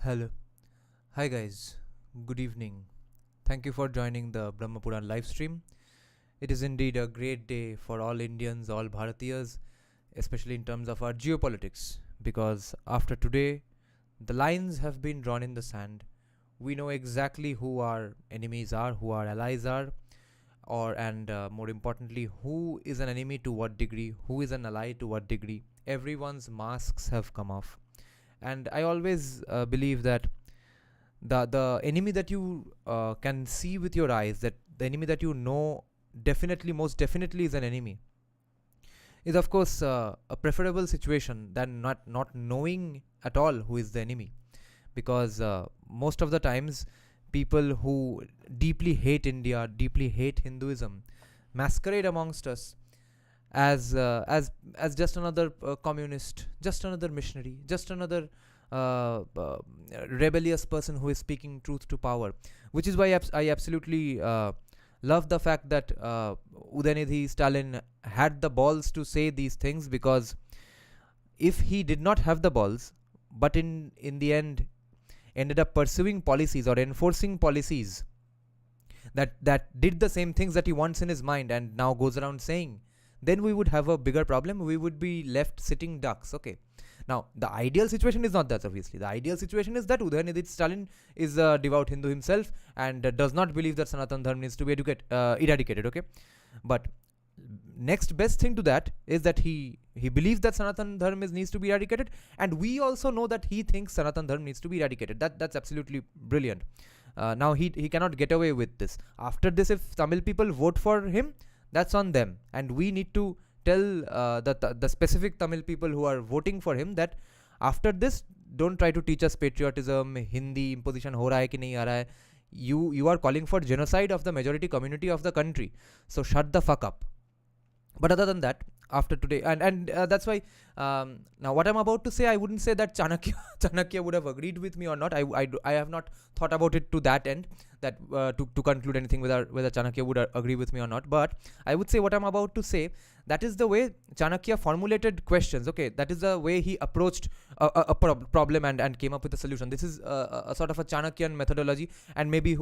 Hello. Hi guys. Good evening. Thank you for joining the Brahma Purana live stream. It is indeed a great day for all Indians, all Bharatiyas, especially in terms of our geopolitics. Because after today, the lines have been drawn in the sand. We know exactly who our enemies are, who our allies are, or and more importantly, who is an enemy to what degree, who is an ally to what degree. Everyone's masks have come off, and I always believe that the enemy that you can see with your eyes, that the enemy that you know definitely, most definitely is an enemy, is of course a preferable situation than not knowing at all who is the enemy. Because most of the times, people who deeply hate India, deeply hate Hinduism, masquerade amongst us as just another communist, just another missionary, just another rebellious person who is speaking truth to power. Which is why I absolutely love the fact that Udaynidhi Stalin had the balls to say these things, because if he did not have the balls, but in the end ended up pursuing policies or enforcing policies that did the same things that he wants in his mind and now goes around saying, then we would have a bigger problem. We would be left sitting ducks. Okay. Now, the ideal situation is not that, obviously. The ideal situation is that Udaynidhi Stalin is a devout Hindu himself and does not believe that Sanatan Dharma needs to be eradicated. Okay. But next best thing to that is that he believes that Sanatan Dharma needs to be eradicated, and we also know that he thinks Sanatan Dharma needs to be eradicated. That's absolutely brilliant. Now he cannot get away with this. After this, if Tamil people vote for him, that's on them, and we need to tell the specific Tamil people who are voting for him that after this, don't try to teach us patriotism, Hindi imposition ho raha hai ki nahi aa raha hai. You are calling for genocide of the majority community of the country. So shut the fuck up. But other than that, after today, and that's why now what I'm about to say, I wouldn't say that Chanakya would have agreed with me or not. I have not thought about it to that end, that to conclude anything whether Chanakya would agree with me or not. But I would say what I'm about to say, that is the way Chanakya formulated questions. Okay, that is the way he approached a problem and came up with a solution. This is a sort of a Chanakyan methodology, and maybe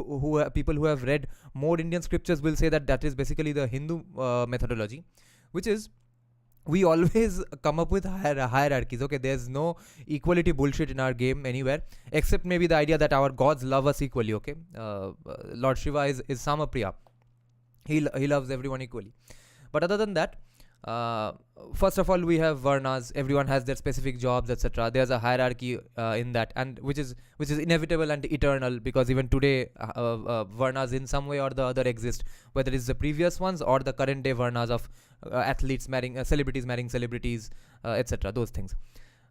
people who have read more Indian scriptures will say that is basically the Hindu methodology, which is, we always come up with hierarchies. Okay, there's no equality bullshit in our game anywhere, except maybe the idea that our gods love us equally. Okay, Lord Shiva is Samapriya. He loves everyone equally. But other than that, first of all, we have varnas. Everyone has their specific jobs, etc. There's a hierarchy in that, and which is inevitable and eternal, because even today varnas in some way or the other exist, whether it's the previous ones or the current day varnas of athletes marrying celebrities, marrying celebrities, etc. Those things.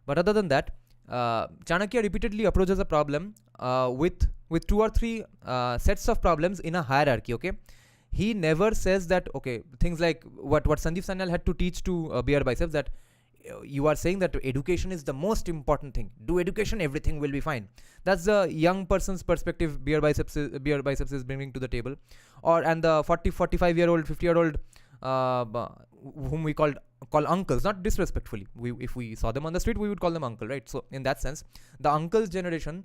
But other than that, Chanakya repeatedly approaches a problem with two or three sets of problems in a hierarchy. Okay. He never says that, okay, things like what Sandeep Sanyal had to teach to Beer Biceps, that you are saying that education is the most important thing. Do education, everything will be fine. That's the young person's perspective Beer Biceps is bringing to the table. And the 40, 45-year-old, 50-year-old, whom we call uncles, not disrespectfully. If we saw them on the street, we would call them uncle, right? So in that sense, the uncle's generation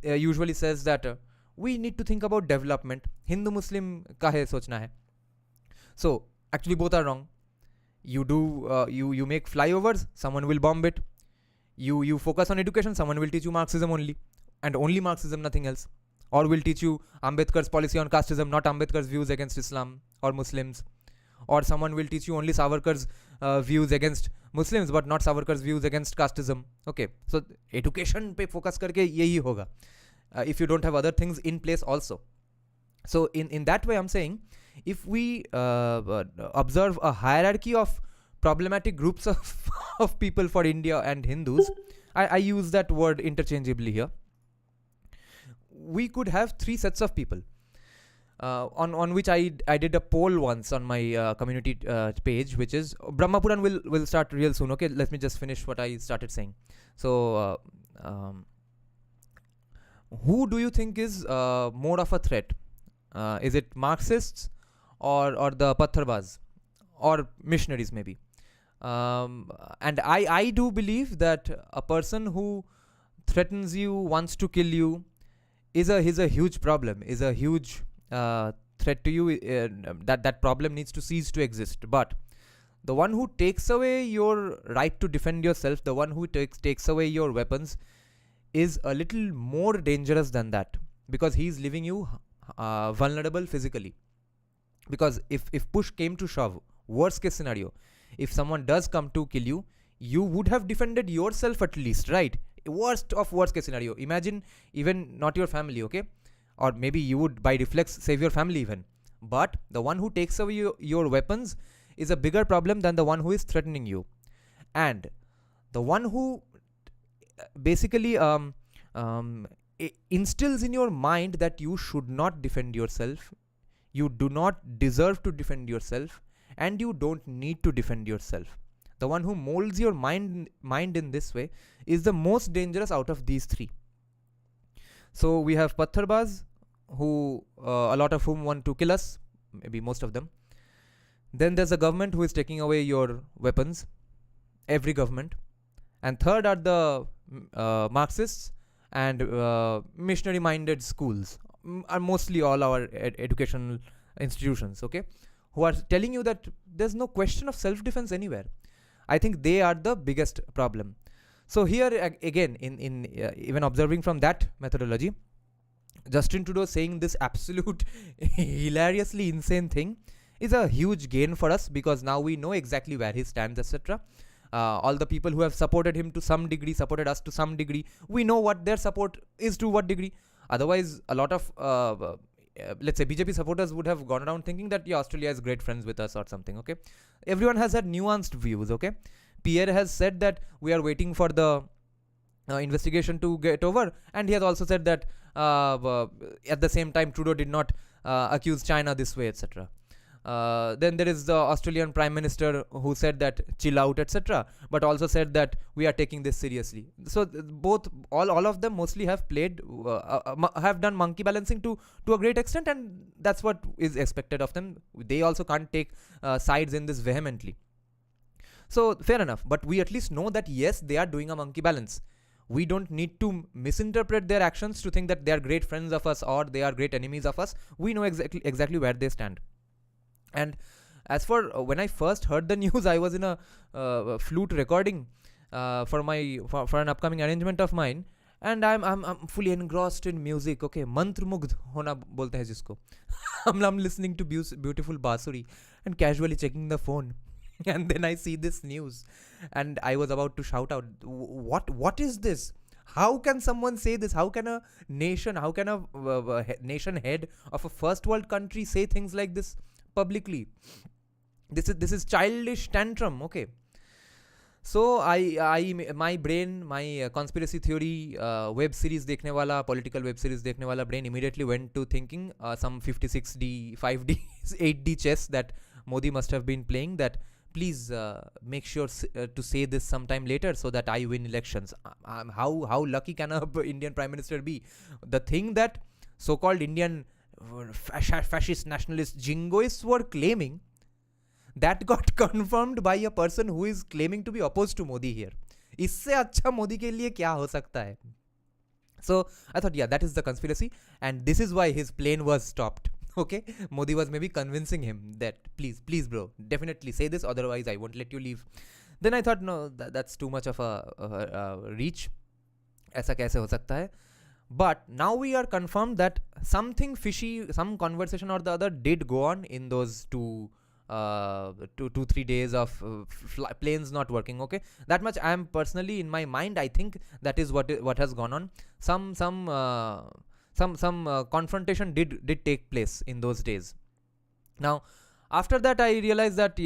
usually says that we need to think about development. Hindu Muslim kahe sochna hai. So actually both are wrong. You do you make flyovers, someone will bomb it. You focus on education, someone will teach you Marxism only, and only Marxism, nothing else. Or will teach you Ambedkar's policy on casteism, not Ambedkar's views against Islam or Muslims. Or someone will teach you only Savarkar's views against Muslims, but not Savarkar's views against casteism. Okay, so education pe focus karke yehi hoga. If you don't have other things in place also. So in that way, I'm saying, if we observe a hierarchy of problematic groups of people for India and Hindus, I use that word interchangeably here, we could have three sets of people, on which I did a poll once on my community page, which is, Brahma Puran will start real soon. Okay, let me just finish what I started saying. So who do you think is more of a threat? Is it Marxists or the Pattharbaz or missionaries maybe? And I do believe that a person who threatens you, wants to kill you, is a huge problem, is a huge threat to you. That problem needs to cease to exist. But the one who takes away your right to defend yourself, the one who takes away your weapons, is a little more dangerous than that, because he's leaving you vulnerable physically. Because if push came to shove, worst case scenario, if someone does come to kill you, you would have defended yourself at least, right? Worst case scenario, imagine even not your family, okay, or maybe you would by reflex save your family even. But the one who takes away your weapons is a bigger problem than the one who is threatening you. And the one who basically instills in your mind that you should not defend yourself, you do not deserve to defend yourself, and you don't need to defend yourself. The one who molds your mind in this way is the most dangerous out of these three. So we have Pattharbaz, who a lot of whom want to kill us, maybe most of them. Then there's a government who is taking away your weapons, every government. And third are the Marxists and missionary-minded schools, are mostly all our educational institutions, okay, who are telling you that there's no question of self-defense anywhere. I think they are the biggest problem. So here again, in even observing from that methodology, Justin Trudeau saying this absolute hilariously insane thing is a huge gain for us, because now we know exactly where he stands, etc. All the people who have supported him to some degree, supported us to some degree, we know what their support is to what degree. Otherwise, a lot of let's say BJP supporters would have gone around thinking that Australia is great friends with us or something, okay. Everyone has had nuanced views, okay. Pierre has said that we are waiting for the investigation to get over, and he has also said that at the same time Trudeau did not accuse China this way, etc. Then there is the Australian Prime Minister who said that chill out, etc., but also said that we are taking this seriously. So all of them mostly have played, have done monkey balancing to a great extent, and that's what is expected of them. They also can't take sides in this vehemently. So fair enough, but we at least know that yes, they are doing a monkey balance. We don't need to misinterpret their actions to think that they are great friends of us or they are great enemies of us. We know exactly where they stand. And as for when I first heard the news, I was in a flute recording for an upcoming arrangement of mine, and I'm fully engrossed in music. Okay, mantrmugdh hona bolte hai jisko. I'm listening to beautiful basuri and casually checking the phone, and then I see this news, and I was about to shout out, "What is this? How can someone say this? How can a nation nation head of a first world country say things like this publicly? This is childish tantrum." Okay, so my brain, my conspiracy theory web series dekhne wala, political web series dekhne wala brain immediately went to thinking some 56D 5D 8D chess that Modi must have been playing, that please make sure to say this sometime later so that I win elections. How lucky can a Indian Prime Minister be? The thing that so-called Indian fascist nationalist jingoists were claiming, that got confirmed by a person who is claiming to be opposed to Modi here. इससे अच्छा मोदी के लिए क्या हो सकता है? So I thought, yeah, that is the conspiracy, and this is why his plane was stopped. Okay, Modi was maybe convincing him that please bro, definitely say this, otherwise I won't let you leave. Then I thought, no, that's too much of a reach. ऐसा कैसे हो सकता है? But now we are confirmed that something fishy, some conversation or the other did go on in those 2-3 days of planes not working. Okay, that much I am personally in my mind, I think that is what has gone on. Some confrontation did take place in those days. Now after that I realized that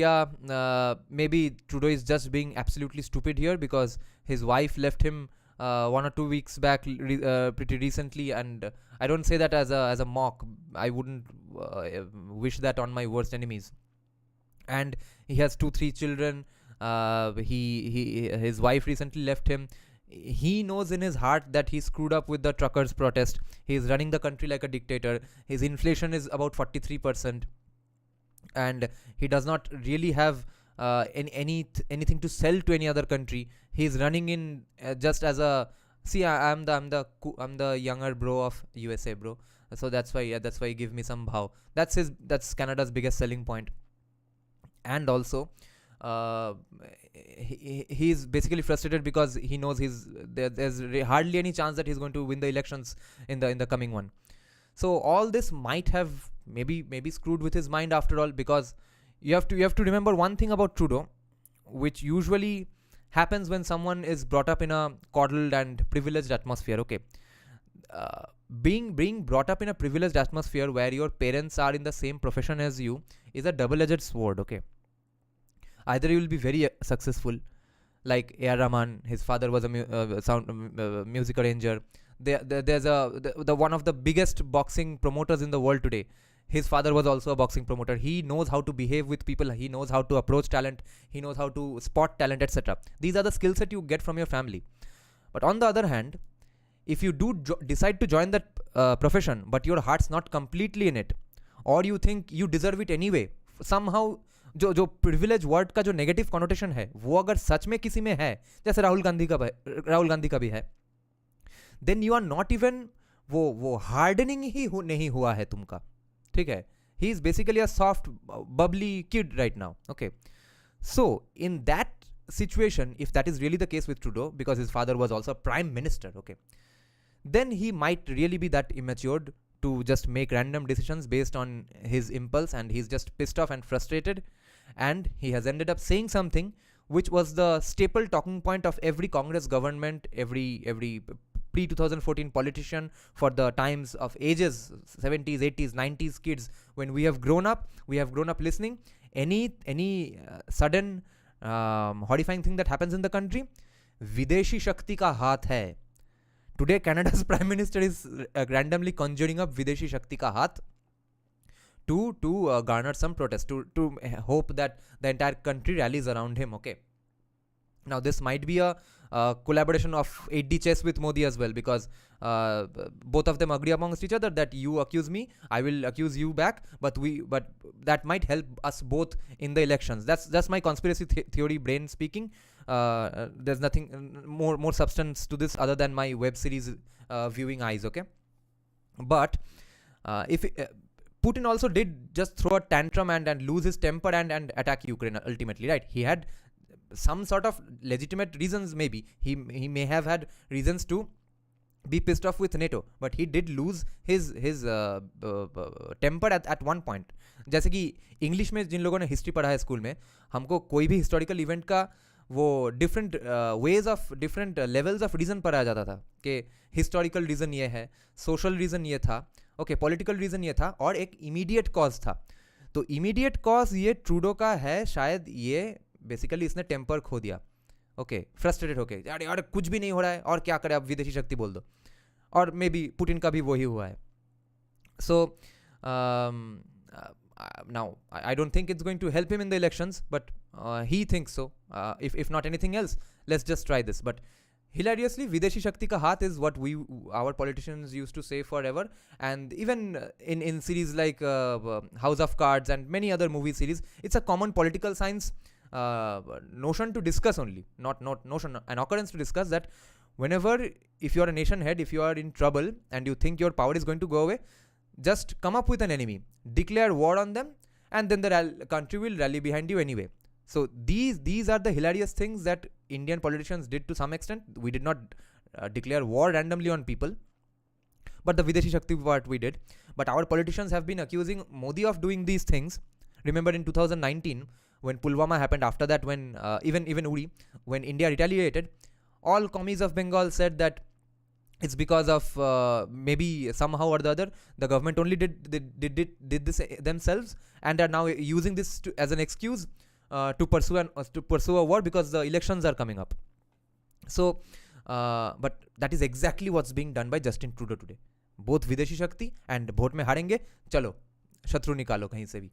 maybe Trudeau is just being absolutely stupid here, because his wife left him 1 or 2 weeks back pretty recently, and I don't say that as a mock. I wouldn't wish that on my worst enemies. And he has 2-3 children. His wife recently left him. He knows in his heart that he screwed up with the truckers protest. He is running the country like a dictator. His inflation is about 43%, and he does not really have anything to sell to any other country. He is running in just as a See, I'm the younger bro of USA, bro. So that's why he give me some bhav. That's Canada's biggest selling point. And also, uh, he's basically frustrated because he knows there's hardly any chance that he's going to win the elections in the coming one. So all this might have maybe screwed with his mind after all, because you have to remember one thing about Trudeau, which usually happens when someone is brought up in a coddled and privileged atmosphere. Okay, uh, being brought up in a privileged atmosphere where your parents are in the same profession as you is a double-edged sword. Okay, either you will be very successful, like A.R. Rahman. His father was a music arranger. There's the one of the biggest boxing promoters in the world today. His father was also a boxing promoter. He knows how to behave with people. He knows how to approach talent. He knows how to spot talent, etc. These are the skills that you get from your family. But on the other hand, if you decide to join that profession, but your heart's not completely in it, or you think you deserve it anyway, somehow जो privilege word का जो negative connotation है वो अगर सच में किसी में है, जैसे राहुल गांधी का भी है, then you are not even वो हार्डनिंग ही नहीं हुआ है तुमका. ठीक है, he is basically a soft bubbly kid right now. Okay, so in that situation, if that is really the case with Trudeau, because his father was also prime minister, okay, then he might really be that immature to just make random decisions based on his impulse, and he's just pissed off and frustrated, and he has ended up saying something which was the staple talking point of every Congress government, every pre 2014 politician for the times of ages 70s, 80s, 90s kids. When we have grown up listening, any sudden horrifying thing that happens in the country, विदेशी शक्ति का हाथ है. Today Canada's prime minister is randomly conjuring up विदेशी शक्ति का हाथ to garner some protest, to hope that the entire country rallies around him. Okay, now this might be a collaboration of 8D chess with Modi as well, because both of them agree amongst each other that you accuse me, I will accuse you back, but that might help us both in the elections. That's my conspiracy theory brain speaking. There's nothing more substance to this other than my web series viewing eyes. Okay, but if Putin also did just throw a tantrum and lose his temper and attack Ukraine ultimately, right? He had some sort of legitimate reasons. Maybe he may have had reasons to be pissed off with NATO, but he did lose his temper at one point. जैसे कि English में जिन लोगों ने history पढ़ा है school में, हमको कोई भी हिस्टोरिकल इवेंट का वो different ways of different levels of reason पढ़ाया जाता था कि हिस्टोरिकल रीज़न ये है, सोशल रीज़न ये था, ओके, पॉलिटिकल रीज़न ये था, और एक इमीडिएट कॉज था. तो इमीडिएट कॉज ये ट्रूडो का है. शायद ये बेसिकली इसने टेम्पर खो दिया. ओके, फ्रस्ट्रेटेड होके यार कुछ भी नहीं हो रहा है और क्या करे, अब विदेशी शक्ति बोल दो. और मे बी पुतिन का भी वही हुआ है. सो now I don't think it's going to help him in the elections, but he thinks so. If not anything else, let's just try this. But hilariously, Videshi Shakti ka haath is what our politicians used to say forever, and even in series like House of Cards and many other movie series, it's a common political science notion to discuss only, not notion, an occurrence to discuss that whenever, if you are a nation head, if you are in trouble and you think your power is going to go away, just come up with an enemy, declare war on them, and then the country will rally behind you anyway. So these are the hilarious things that Indian politicians did to some extent. We did not declare war randomly on people, but the Videshi Shakti part we did. But our politicians have been accusing Modi of doing these things. Remember in 2019 when Pulwama happened, after that when even Uri, when India retaliated, all commies of Bengal said that it's because of maybe somehow or the other the government only did this themselves, and are now using this as an excuse to pursue a war because the elections are coming up. So but that is exactly what's being done by Justin Trudeau today. Both Videshi Shakti and vote में हारेंगे, चलो शत्रु निकालो कहीं से भी.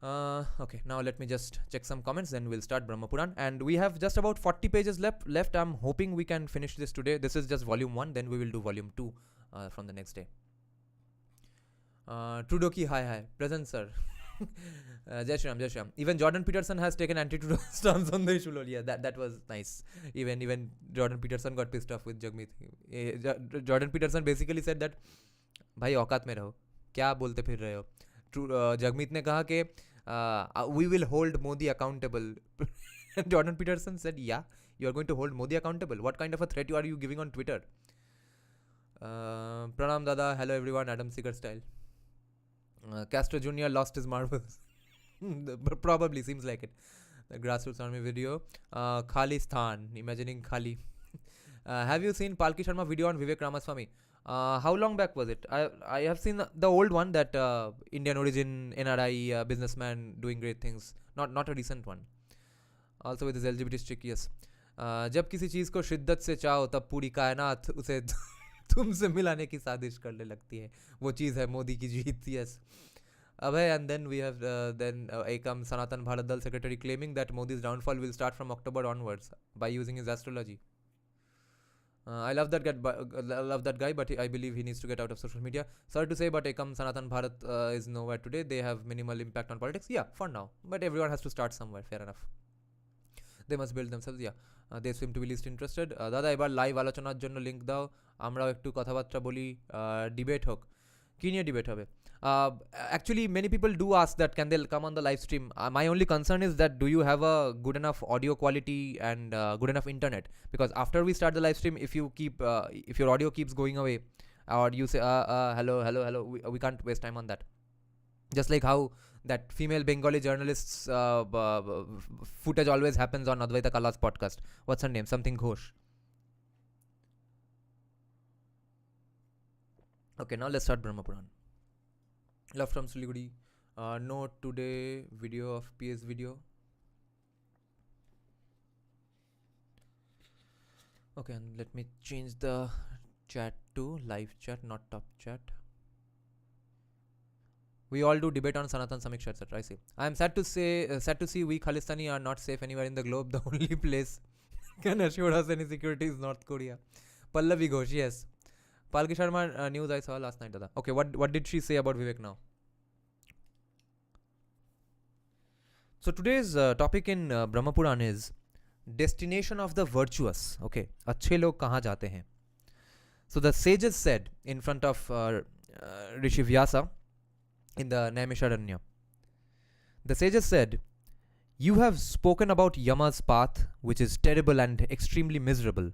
Okay, now let me just check some comments, then we'll start Brahma Puran. And we have just about 40 pages left. I'm hoping we can finish this today. This is just volume 1, then we will do volume 2 from the next day. Trudeau ki hi, present sir. Jai Shri Ram, Jai Shri Ram. Even Jordan Peterson has taken anti-truth stance on the issue. Yeah, that was nice. Even Jordan Peterson got pissed off with Jagmeet. Jordan Peterson basically said that भाई औकात में रहो, क्या बोलते फिर रहे हो. जगमीत ने कहा कि we will hold Modi accountable. Jordan Peterson said, yeah, you are going to hold Modi accountable. What kind of a threat are you giving on Twitter? Pranam Dada, hello everyone, Adam Seeger style. Castro Jr. lost his marbles. Probably, seems like it. The grassroots army video. Khalistan, imagining Khali. Have you seen Palki Sharma video on Vivek Ramaswamy? How long back was it? I have seen the old one, that Indian origin NRI businessman doing great things. Not a recent one. Also with his LGBT stick, yes. जब किसी चीज़ को शिद्दत से चाहो तब पूरी कायनात उसे तुमसे मिलाने की साजिश करने लगती है. वो चीज़ है मोदी की जीत. Yes. Abhay, and then we have Ekam Sanatan Bharat Dal secretary claiming that Modi's downfall will start from October onwards by using his astrology. I love that guy, but I believe he needs to get out of social media. Sorry to say, but Ekam Sanatan Bharat is nowhere today. They have minimal impact on politics. Yeah, for now. But everyone has to start somewhere. Fair enough. They must build themselves. Yeah. They seem to be least interested. দাদা এবার live আলোচনার জন্য link দাও, আমরাও একটু কথাবার্তা বলি, debate হোক. কি নিয়ে ডিবেট হবে? Actually, many people do ask that can they come on the live stream. My only concern is that do you have a good enough audio quality and good enough internet? Because after we start the live stream, if your audio keeps going away, or you say hello, we can't waste time on that. Just like how that female Bengali journalist's footage always happens on Advaita Kala's podcast. What's her name? Something Ghosh. Okay, now let's start Brahma Purana. Love from Siliguri. No today video of PS video. Okay, and let me change the chat to live chat, not top chat. We all do debate on Sanatan Samiksha, etc. I see. I am sad to see we Khalistani are not safe anywhere in the globe. The only place can assure us any security is North Korea. Pallavi Ghosh, yes. Palki Sharma news I saw last night. Dada. Okay, what did she say about Vivek now? So today's topic in Brahma Purana is destination of the virtuous. Okay, अच्छे लोग कहाँ जाते हैं? So the sages said in front of Rishi Vyasa in the Naimisharanya. The sages said, "You have spoken about Yama's path, which is terrible and extremely miserable.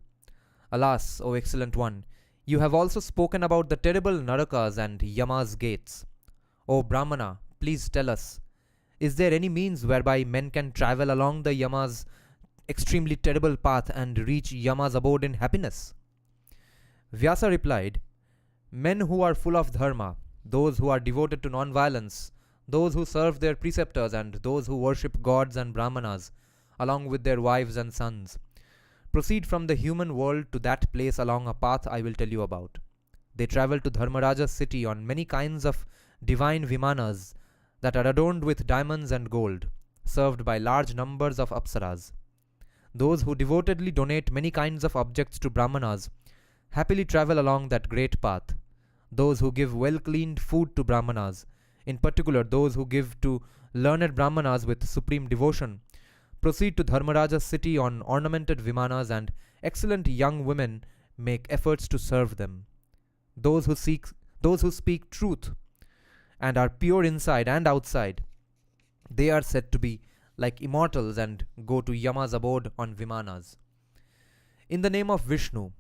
Alas, O excellent one, you have also spoken about the terrible Narakas and Yama's gates. O Brahmana, please tell us, is there any means whereby men can travel along the Yama's extremely terrible path and reach Yama's abode in happiness?" Vyasa replied, "Men who are full of dharma, those who are devoted to non-violence, those who serve their preceptors, and those who worship gods and brahmanas, along with their wives and sons, proceed from the human world to that place along a path I will tell you about. They travel to Dharmaraja's city on many kinds of divine vimanas that are adorned with diamonds and gold, served by large numbers of apsaras. Those who devotedly donate many kinds of objects to brahmanas happily travel along that great path. Those who give well-cleaned food to brahmanas, in particular those who give to learned brahmanas with supreme devotion, proceed to Dharmaraja's city on ornamented vimanas, and excellent young women make efforts to serve them. Those who speak truth and are pure inside and outside, they are said to be like immortals and go to Yama's abode on vimanas. In the name of Vishnu,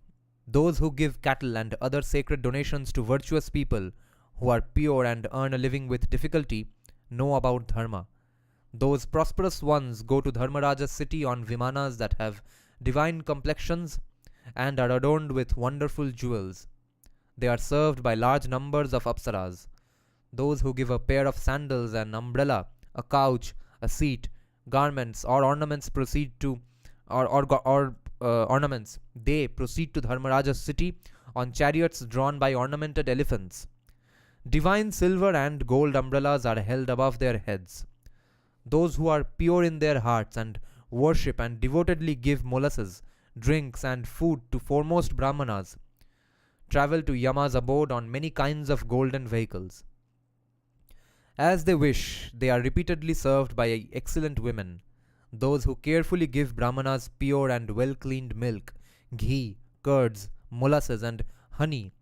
those who give cattle and other sacred donations to virtuous people who are pure and earn a living with difficulty know about dharma. Those prosperous ones go to Dharmaraja's city on vimanas that have divine complexions and are adorned with wonderful jewels. They are served by large numbers of apsaras. Those who give a pair of sandals, an umbrella, a couch, a seat, garments, or ornaments proceed to ornaments. They proceed to Dharmaraja's city on chariots drawn by ornamented elephants. Divine silver and gold umbrellas are held above their heads. Those who are pure in their hearts and worship and devotedly give molasses, drinks, and food to foremost brahmanas travel to Yama's abode on many kinds of golden vehicles. As they wish, they are repeatedly served by excellent women, those who carefully give Brahmanas pure and well cleaned milk, ghee, curds, molasses, and honey,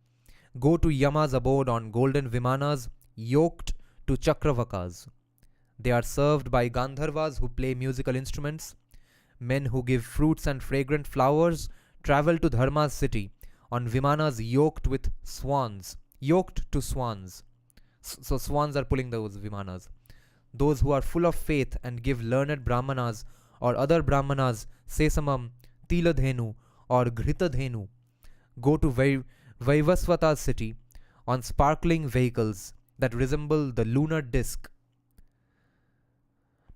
go to Yama's abode on golden Vimanas yoked to Chakravakas. They are served by Gandharvas who play musical instruments. Men who give fruits and fragrant flowers travel to Dharma's city on Vimanas yoked to swans. So swans are pulling those Vimanas. Those who are full of faith and give learned Brahmanas or other Brahmanas Sesamam, Tiladhenu, or Ghrita go to Vaivasvata's city on sparkling vehicles that resemble the lunar disk.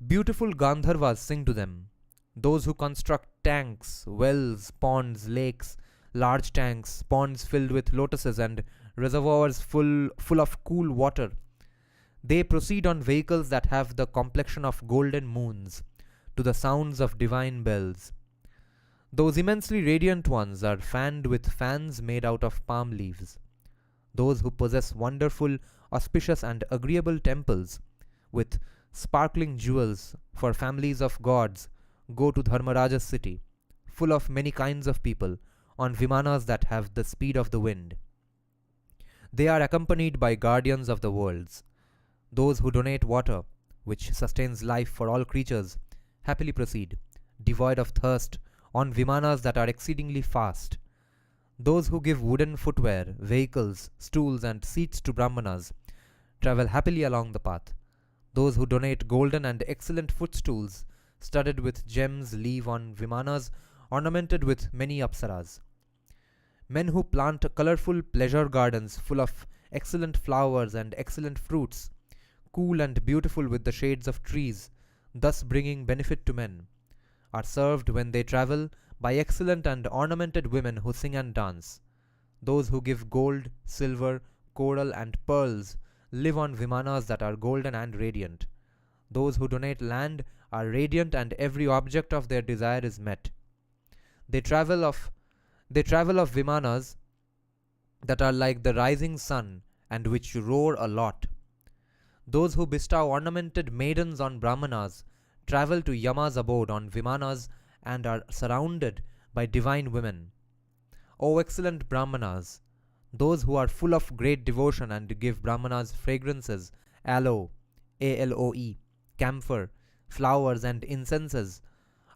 Beautiful Gandharvas sing to them. Those who construct tanks, wells, ponds, lakes, large tanks, ponds filled with lotuses, and reservoirs full of cool water. They proceed on vehicles that have the complexion of golden moons, to the sounds of divine bells. Those immensely radiant ones are fanned with fans made out of palm leaves. Those who possess wonderful, auspicious, and agreeable temples with sparkling jewels for families of gods go to Dharmaraja's city, full of many kinds of people, on Vimanas that have the speed of the wind. They are accompanied by guardians of the worlds. Those who donate water, which sustains life for all creatures, happily proceed, devoid of thirst, on Vimanas that are exceedingly fast. Those who give wooden footwear, vehicles, stools, and seats to Brahmanas travel happily along the path. Those who donate golden and excellent footstools, studded with gems, leave on Vimanas ornamented with many apsaras. Men who plant colorful pleasure gardens full of excellent flowers and excellent fruits, cool and beautiful with the shades of trees, thus bringing benefit to men, are served when they travel by excellent and ornamented women who sing and dance. Those who give gold, silver, coral, and pearls live on Vimanas that are golden and radiant. Those who donate land are radiant, and every object of their desire is met. They travel of Vimanas that are like the rising sun and which roar a lot. Those who bestow ornamented maidens on Brahmanas travel to Yama's abode on Vimanas and are surrounded by divine women. O excellent Brahmanas, those who are full of great devotion and give Brahmanas fragrances, aloe, ALOE, camphor, flowers, and incenses,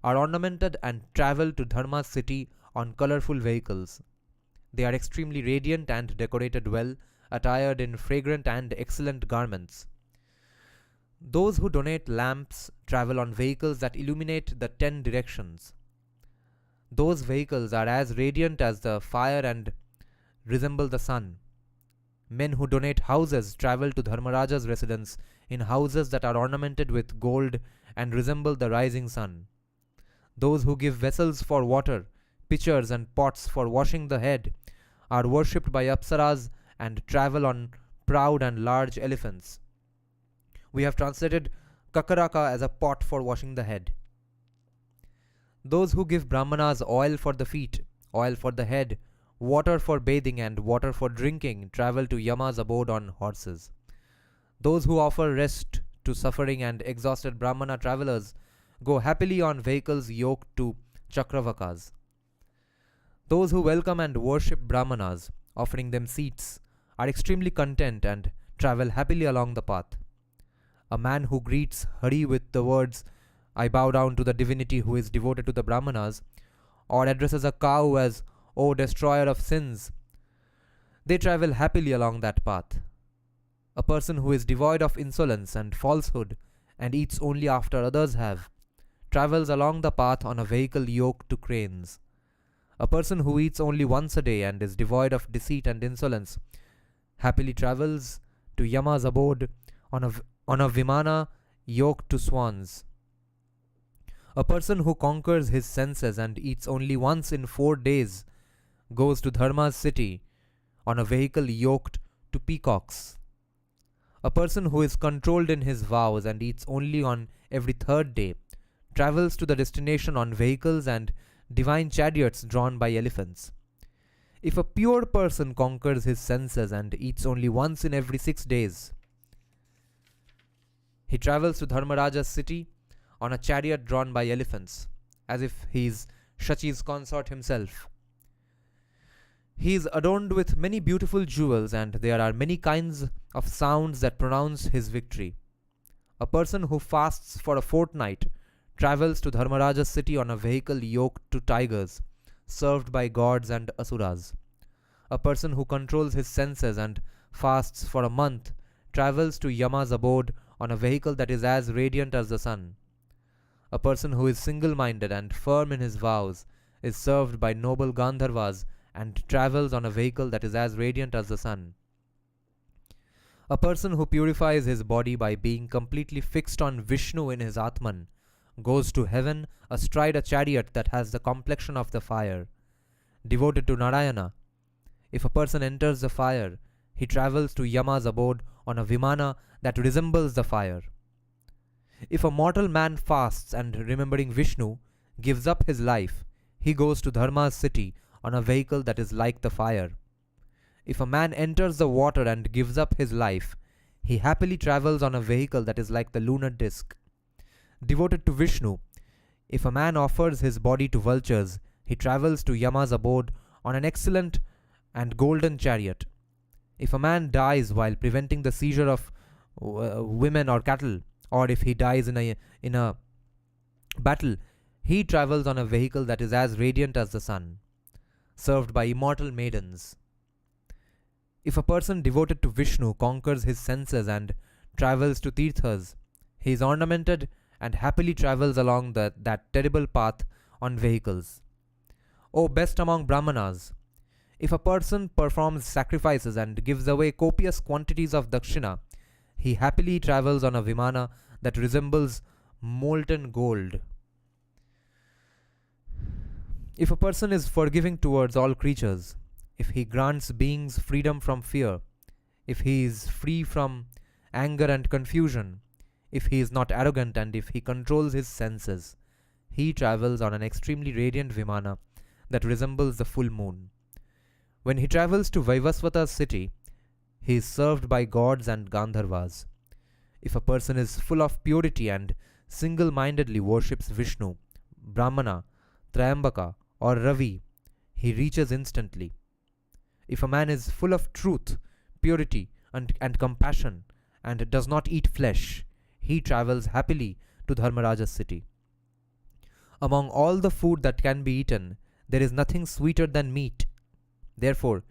are ornamented and travel to Dharma's city on colorful vehicles. They are extremely radiant and decorated well, attired in fragrant and excellent garments. Those who donate lamps travel on vehicles that illuminate the 10 directions. Those vehicles are as radiant as the fire and resemble the sun. Men who donate houses travel to Dharmaraja's residence in houses that are ornamented with gold and resemble the rising sun. Those who give vessels for water, pitchers, and pots for washing the head are worshipped by apsaras and travel on proud and large elephants. We have translated kakaraka as a pot for washing the head. Those who give Brahmanas oil for the feet, oil for the head, water for bathing, and water for drinking travel to Yama's abode on horses. Those who offer rest to suffering and exhausted Brahmana travelers go happily on vehicles yoked to Chakravakas. Those who welcome and worship Brahmanas, offering them seats, are extremely content and travel happily along the path. A man who greets Hari with the words, "I bow down to the divinity who is devoted to the Brahmanas," or addresses a cow as, "O destroyer of sins," they travel happily along that path. A person who is devoid of insolence and falsehood and eats only after others have, travels along the path on a vehicle yoked to cranes. A person who eats only once a day and is devoid of deceit and insolence happily travels to Yama's abode on a Vimana yoked to swans. A person who conquers his senses and eats only once in 4 days goes to Dharma's city on a vehicle yoked to peacocks. A person who is controlled in his vows and eats only on every 3rd day travels to the destination on vehicles and divine chariots drawn by elephants. If a pure person conquers his senses and eats only once in every 6 days, He travels to Dharmaraja's city on a chariot drawn by elephants, as if he is Shachi's consort himself. He is adorned with many beautiful jewels, and there are many kinds of sounds that pronounce his victory. A person who fasts for a fortnight travels to Dharmaraja's city on a vehicle yoked to tigers, served by gods and asuras. A person who controls his senses and fasts for a month travels to Yama's abode on a vehicle that is as radiant as the sun. A person who is single minded and firm in his vows is served by noble Gandharvas and travels on a vehicle that is as radiant as the sun. A person who purifies his body by being completely fixed on Vishnu in his Atman goes to heaven astride a chariot that has the complexion of the fire. Devoted to Narayana, if a person enters the fire, he travels to Yama's abode on a Vimana that resembles the fire. If a mortal man fasts and, remembering Vishnu, gives up his life, he goes to Dharma's city on a vehicle that is like the fire. If a man enters the water and gives up his life, he happily travels on a vehicle that is like the lunar disk. Devoted to Vishnu, if a man offers his body to vultures, he travels to Yama's abode on an excellent and golden chariot. If a man dies while preventing the seizure of women or cattle, or if he dies in a battle, he travels on a vehicle that is as radiant as the sun, served by immortal maidens. If a person devoted to Vishnu conquers his senses and travels to Tirthas, he is ornamented and happily travels along that terrible path on vehicles. O best among Brahmanas, if a person performs sacrifices and gives away copious quantities of dakshina, he happily travels on a Vimana that resembles molten gold. If a person is forgiving towards all creatures, if he grants beings freedom from fear, if he is free from anger and confusion, if he is not arrogant, and if he controls his senses, he travels on an extremely radiant Vimana that resembles the full moon. When he travels to Vaivasvata's city, he is served by gods and Gandharvas. If a person is full of purity and single-mindedly worships Vishnu, Brahmana, Trayambaka, or Ravi, he reaches instantly. If a man is full of truth, purity, and compassion, and does not eat flesh, he travels happily to Dharmaraja's city. Among all the food that can be eaten, there is nothing sweeter than meat. Therefore,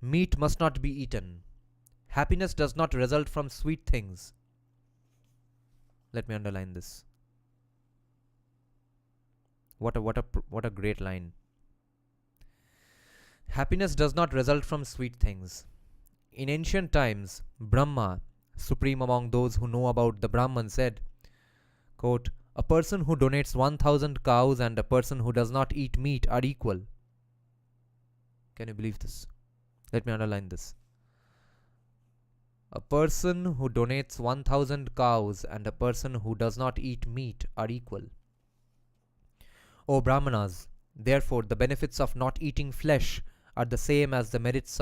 meat must not be eaten. Happiness does not result from sweet things. Let me underline this. What a great line. Happiness does not result from sweet things. In ancient times, Brahma, supreme among those who know about the Brahman, said, quote, "A person who donates 1,000 cows and a person who does not eat meat are equal." Can you believe this? Let me underline this. A person who donates 1,000 cows and a person who does not eat meat are equal. O Brahmanas, therefore the benefits of not eating flesh are the same as the merits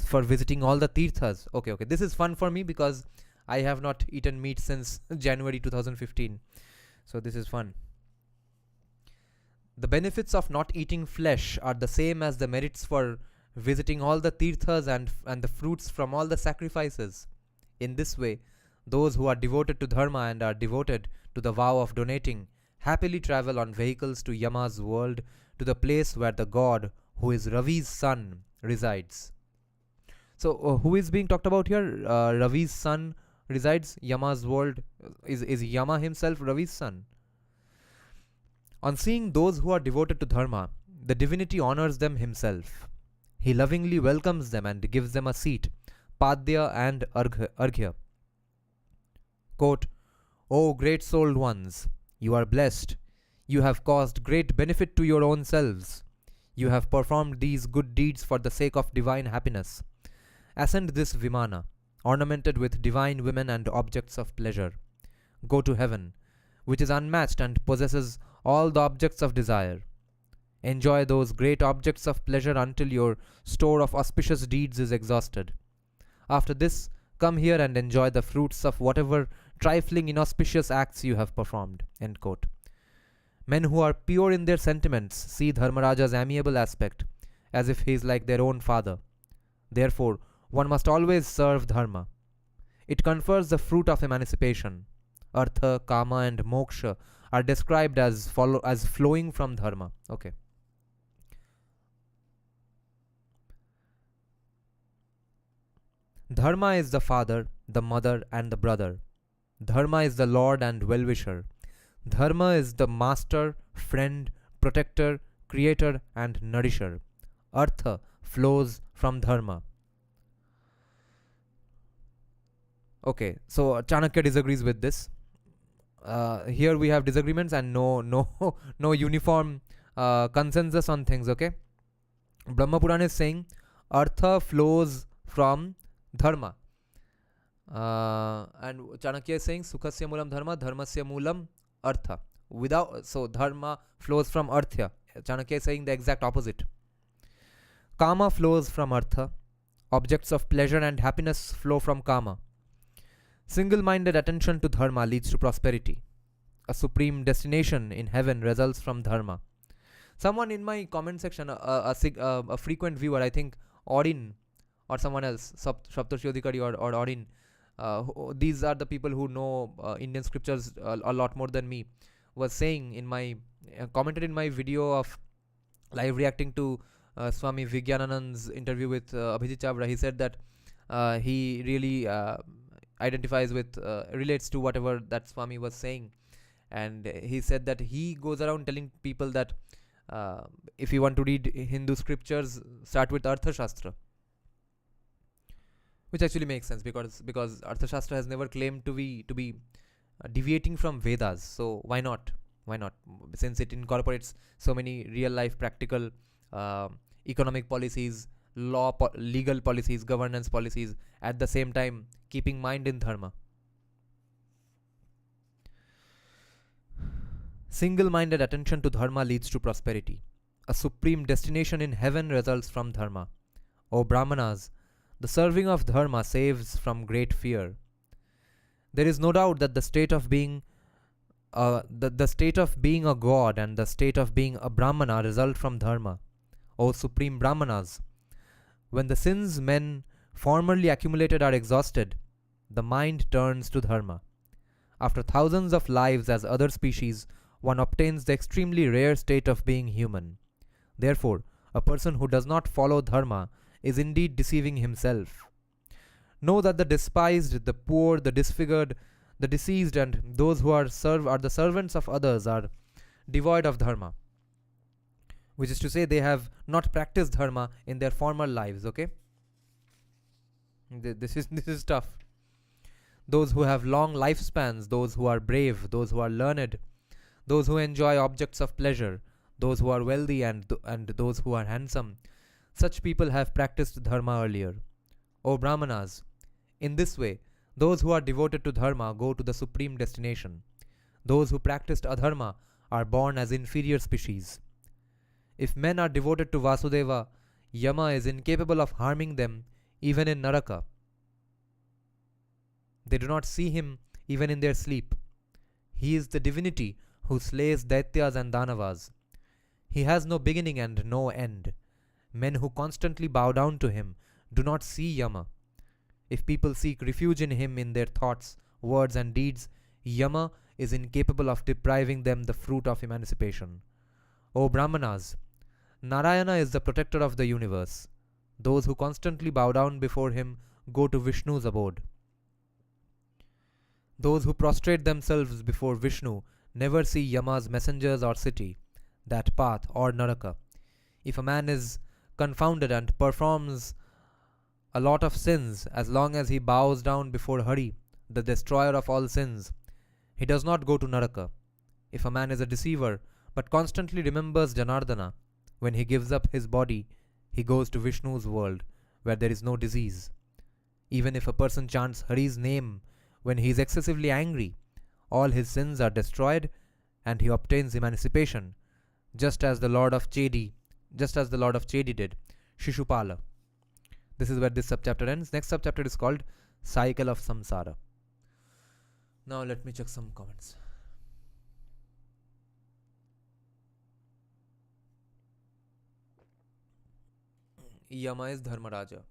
for visiting all the tirthas. Okay, this is fun for me because I have not eaten meat since January 2015. So this is fun. The benefits of not eating flesh are the same as the merits for visiting all the tirthas and the fruits from all the sacrifices. In this way, those who are devoted to Dharma and are devoted to the vow of donating happily travel on vehicles to Yama's world, to the place where the god, who is Ravi's son, resides. So, who is being talked about here? Ravi's son resides. Yama's world is Yama himself Ravi's son. On seeing those who are devoted to Dharma, the divinity honors them himself. He lovingly welcomes them and gives them a seat, Padya and Arghya. Quote, "O great-souled ones, you are blessed. You have caused great benefit to your own selves. You have performed these good deeds for the sake of divine happiness. Ascend this Vimana, ornamented with divine women and objects of pleasure. Go to heaven, which is unmatched and possesses all the objects of desire. Enjoy those great objects of pleasure until your store of auspicious deeds is exhausted. After this, Come here and enjoy the fruits of whatever trifling inauspicious acts you have performed. End quote. Men who are pure in their sentiments see Dharmaraja's amiable aspect as if he is like their own father. Therefore, one must always serve Dharma. It confers the fruit of emancipation. Artha, Kama, and Moksha are described as flowing from Dharma. Okay. Dharma is the father, the mother, and the brother. Dharma is the lord and well-wisher. Dharma is the master, friend, protector, creator, and nourisher. Artha flows from Dharma. Okay, so Chanakya disagrees with this. Here we have disagreements and no uniform consensus on things. Okay, Brahma Purana is saying Artha flows from Dharma, and Chanakya is saying Sukhasya Moolam Dharma, Dharmasya Moolam Artha. So Dharma flows from Artha. Chanakya is saying the exact opposite. Kama flows from Artha. Objects of pleasure and happiness flow from Kama. Single-minded attention to Dharma leads to prosperity. A supreme destination in heaven results from Dharma. Someone in my comment section, a frequent viewer, I think Odin or someone else, Saptarshi Adhikari or Odin, these are the people who know Indian scriptures a lot more than me, was saying in my commented in my video of live reacting to Swami Vigyananand's interview with Abhijit Chabra. He said that he really identifies with, relates to whatever that Swami was saying, and he said that he goes around telling people that if you want to read Hindu scriptures, start with Artha Shastra, which actually makes sense because Artha Shastra has never claimed to be deviating from Vedas. So why not? Since it incorporates so many real life practical economic policies, legal policies, governance policies, at the same time keeping mind in Dharma. Single-minded attention to Dharma leads to prosperity. A supreme destination in heaven results from Dharma. O Brahmanas, the serving of Dharma saves from great fear. There is no doubt that the state of being the state of being a god and the state of being a Brahmana result from Dharma. O supreme Brahmanas, when the sins men formerly accumulated are exhausted, the mind turns to Dharma. After thousands of lives as other species, one obtains the extremely rare state of being human. Therefore, a person who does not follow Dharma is indeed deceiving himself. Know that the despised, the poor, the disfigured, the deceased, and those who are the servants of others are devoid of Dharma. Which is to say, they have not practiced Dharma in their former lives. Okay, this is tough. Those who have long lifespans, those who are brave, those who are learned, those who enjoy objects of pleasure, those who are wealthy, and those who are handsome, such people have practiced Dharma earlier. O Brahmanas, in this way, those who are devoted to Dharma go to the supreme destination. Those who practiced Adharma are born as inferior species. If men are devoted to Vasudeva, Yama is incapable of harming them even in Naraka. They do not see him even in their sleep. He is the divinity who slays Daityas and Danavas. He has no beginning and no end. Men who constantly bow down to him do not see Yama. If people seek refuge in him in their thoughts, words, and deeds, Yama is incapable of depriving them the fruit of emancipation. O Brahmanas, Narayana is the protector of the universe. Those who constantly bow down before him go to Vishnu's abode. Those who prostrate themselves before Vishnu never see Yama's messengers or city, that path, or Naraka. If a man is confounded and performs a lot of sins, as long as he bows down before Hari, the destroyer of all sins, he does not go to Naraka. If a man is a deceiver, but constantly remembers Janardana, when he gives up his body, he goes to Vishnu's world, where there is no disease. Even if a person chants Hari's name when he is excessively angry, all his sins are destroyed, and he obtains emancipation, just as the Lord of Chedi did, Shishupala. This is where this subchapter ends. Next subchapter is called Cycle of samsara. Now let me check some comments. Yama is Dharmaraja.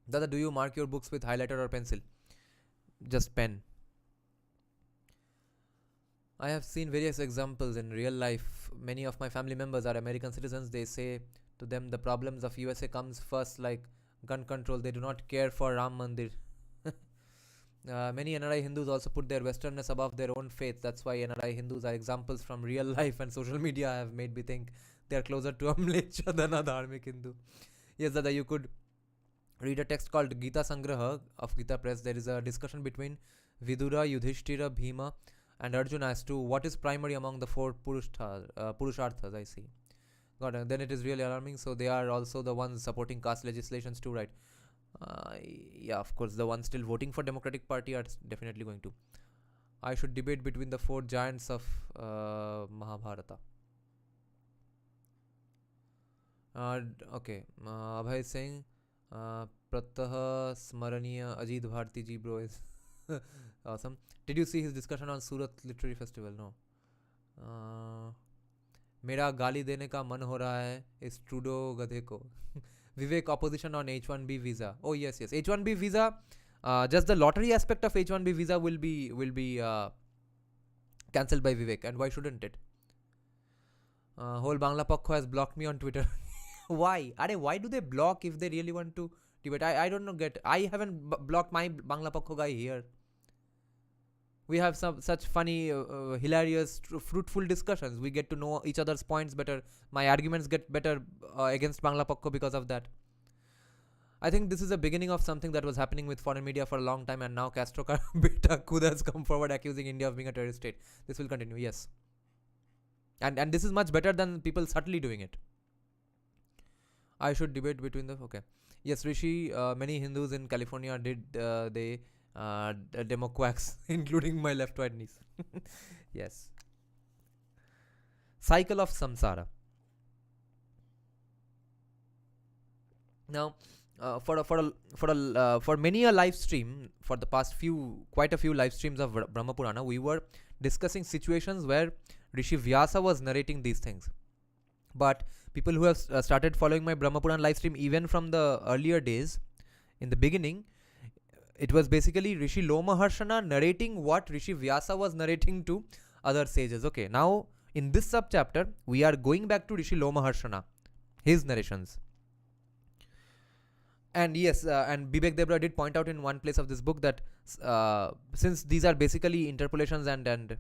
Dada, do you mark your books with highlighter or pencil? Just pen. I have seen various examples in real life. Many of my family members are American citizens. They say to them the problems of USA comes first, like gun control. They do not care for Ram Mandir. Many NRI Hindus also put their westernness above their own faith. That's why NRI Hindus are examples from real life, and social media have made me think they are closer to a mlecha than a dharmic Hindu. Yes, Dada, you could read a text called Gita Sangraha of Gita Press. There is a discussion between Vidura, Yudhishthira, Bhima, and Arjuna as to what is primary among the four Purusharthas. I see. God, then it is really alarming. So they are also the ones supporting caste legislations too, right? Yeah, of course, the ones still voting for Democratic Party are definitely going to. I should debate between the four giants of Mahabharata. Okay, Abhay is saying Pratah Smaraniya Ajit Bharti ji bro is awesome. Did you see his discussion on Surat Literary Festival? No. मेरा गाली देने का मन हो रहा है इस Trudeau गधे को. Vivek, opposition on H1B visa. Oh yes, H1B visa. Just the lottery aspect of H1B visa will be cancelled by Vivek, and why shouldn't it? Whole Bangla Pakho has blocked me on Twitter. Why? Why do they block if they really want to debate? I don't know. I haven't blocked my Bangla Pakho guy here. We have such funny, hilarious, fruitful discussions. We get to know each other's points better. My arguments get better against Bangla Pakko because of that. I think this is the beginning of something that was happening with foreign media for a long time, and now Castro ka beta Khud has come forward accusing India of being a terrorist state. This will continue, yes. And this is much better than people subtly doing it. I should debate between the... Okay. Yes, Rishi, many Hindus in California did... demo quacks, including my left right niece. Yes. Cycle of samsara. Now, for many a live stream, for the past quite a few live streams of Brahma Purana, we were discussing situations where Rishi Vyasa was narrating these things. But people who have started following my Brahma Purana live stream even from the earlier days, in the beginning, it was basically Rishi Lomaharshana narrating what Rishi Vyasa was narrating to other sages. Okay, now in this sub-chapter, we are going back to Rishi Lomaharshana, his narrations. And yes, and Bibek Debroy did point out in one place of this book that since these are basically interpolations and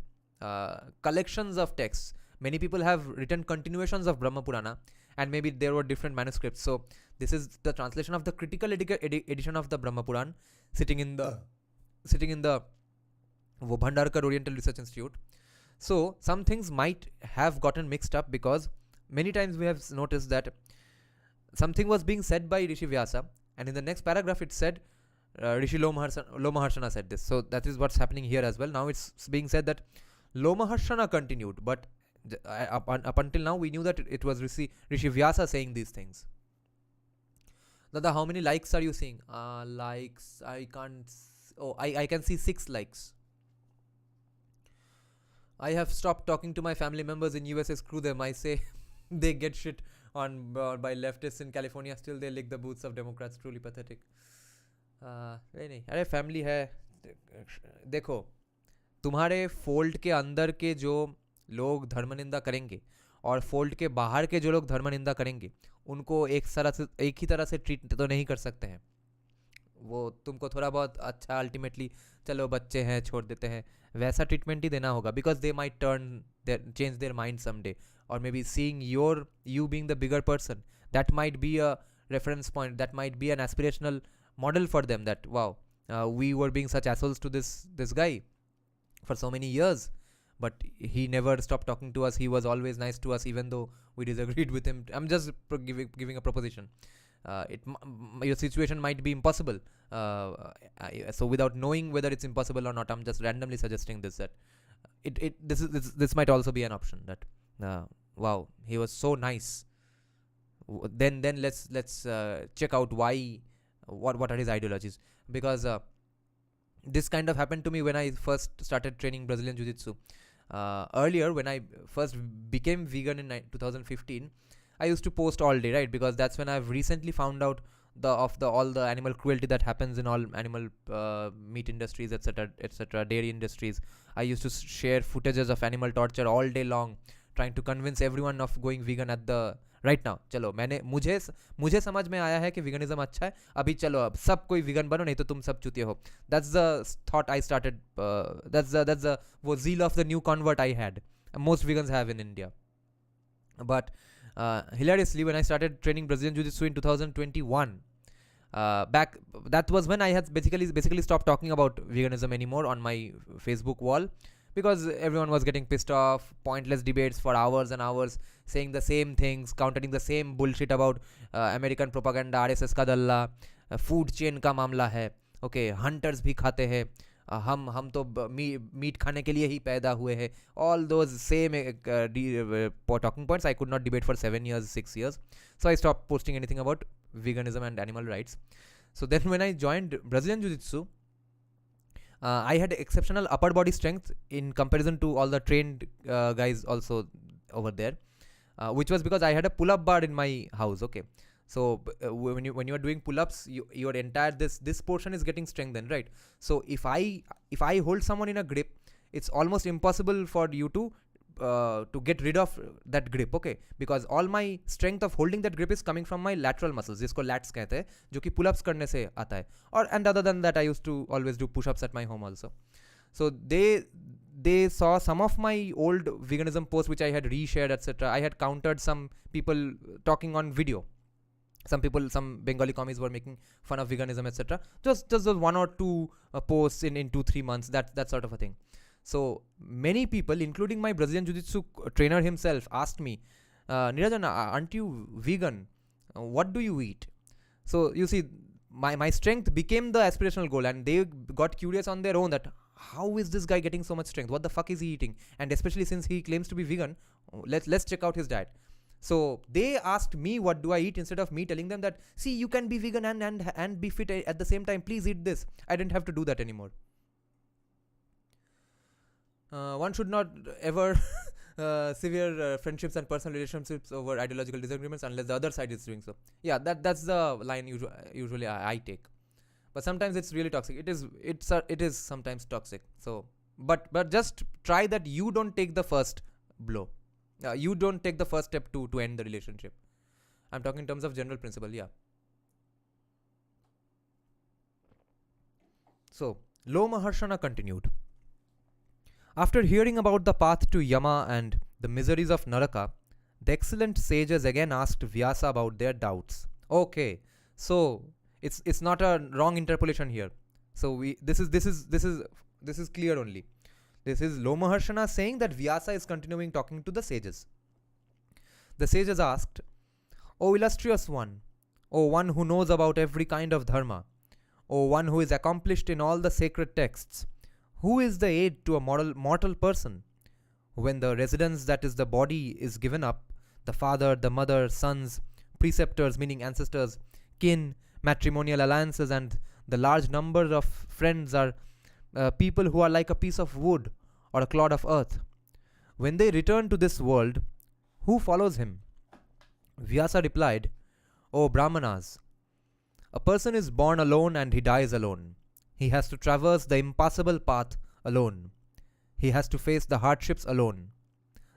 collections of texts, many people have written continuations of Brahma Purana, and maybe there were different manuscripts. So this is the translation of the critical edition of the Brahma Puran, sitting in the Bhandarkar Oriental Research Institute. So some things might have gotten mixed up because many times we have noticed that something was being said by Rishi Vyasa, and in the next paragraph it said Rishi Lomaharshana said this. So that is what's happening here as well. Now it's being said that Lomaharshana continued, but up until now we knew that it was Rishi Vyasa saying these things. Dada, how many likes are you seeing? Likes, I can't... Oh, I can see 6 likes. I have stopped talking to my family members in USA. Screw them. I say they get shit on by leftists in California. Still they lick the boots of Democrats. Truly pathetic. नहीं, अरे family है. देखो, तुम्हारे fold के अंदर के जो लोग धर्मनिंदा करेंगे और फोल्ड के बाहर के जो लोग धर्मनिंदा करेंगे, उनको एक ही तरह से ट्रीट तो नहीं कर सकते हैं. वो तुमको थोड़ा बहुत अच्छा अल्टीमेटली चलो बच्चे हैं छोड़ देते हैं वैसा ट्रीटमेंट ही देना होगा, because they might change their mind someday, or maybe seeing you being the bigger person, that might be a reference point, that might be an aspirational model for them, that wow, we were being such assholes to this guy for so many years, but he never stopped talking to us. He was always nice to us even though we disagreed with him. I'm just giving a proposition. Your situation might be impossible, so without knowing whether it's impossible or not, I'm just randomly suggesting this, that this might also be an option, that wow, he was so nice, then let's check out what are his ideologies, because This kind of happened to me when I first started training Brazilian Jiu-Jitsu. Earlier, when I first became vegan in 2015, I used to post all day, right? Because that's when I've recently found out all the animal cruelty that happens in all animal meat industries, etc., etc., dairy industries. I used to share footages of animal torture all day long, trying to convince everyone of going vegan at the right now. चलो मुझे समझ में आया है कि veganism अच्छा है, अभी चलो अब सब कोई vegan बनो, नहीं तो तुम सब चूतिए हो. That's the thought I started. That's the वो zeal of the new convert I had. Most vegans have in India. But hilariously, when I started training Brazilian Jiu-Jitsu in 2021, that was when I had basically stopped talking about veganism anymore on my Facebook wall, because everyone was getting pissed off, pointless debates for hours and hours, saying the same things, countering the same bullshit about American propaganda, RSS का दल्ला, food chain का मामला है, okay, hunters भी खाते हैं, हम तो meet खाने के लिए ही पैदा हुए हैं. All those same talking points I could not debate for 7 years, 6 years. So I stopped posting anything about veganism and animal rights. So then when I joined Brazilian Jiu-Jitsu, I had exceptional upper body strength in comparison to all the trained guys also over there, which was because I had a pull-up bar in my house. Okay, so when you are doing pull-ups, your entire this portion is getting strengthened, right? So if I hold someone in a grip, it's almost impossible for you to get rid of that grip, okay? Because all my strength of holding that grip is coming from my lateral muscles, जिसको lats कहते हैं, जो कि pull-ups करने से आता है. And other than that, I used to always do push-ups at my home also. So they saw some of my old veganism posts which I had reshared, etc. I had countered some people talking on video. Some Bengali commies were making fun of veganism, etc. Just those 1 or 2 posts in 2-3 months, that sort of a thing. So many people, including my Brazilian Jiu-Jitsu trainer himself, asked me, Nirajan, aren't you vegan? What do you eat? So you see, my strength became the aspirational goal, and they got curious on their own that how is this guy getting so much strength? What the fuck is he eating? And especially since he claims to be vegan, let's check out his diet. So they asked me what do I eat, instead of me telling them that, see, you can be vegan and be fit at the same time. Please eat this. I didn't have to do that anymore. One should not ever sever friendships and personal relationships over ideological disagreements unless the other side is doing so. Yeah, that's the line usually I take. But sometimes it's really toxic. It is sometimes toxic. So, but just try that you don't take the first blow. You don't take the first step to end the relationship. I'm talking in terms of general principle. Yeah. So Lo Maharshana continued. After hearing about the path to Yama and the miseries of Naraka, the excellent sages again asked Vyasa about their doubts. Okay, so it's not a wrong interpolation here. So this is clear only. This is Lo Maharshana saying that Vyasa is continuing talking to the sages. The sages asked, O illustrious one, O one who knows about every kind of dharma, O one who is accomplished in all the sacred texts, who is the aid to a mortal person? When the residence that is the body is given up, the father, the mother, sons, preceptors meaning ancestors, kin, matrimonial alliances, and the large number of friends are people who are like a piece of wood or a clod of earth. When they return to this world, who follows him? Vyasa replied, O Brahmanas, a person is born alone and he dies alone. He has to traverse the impassable path alone. He has to face the hardships alone.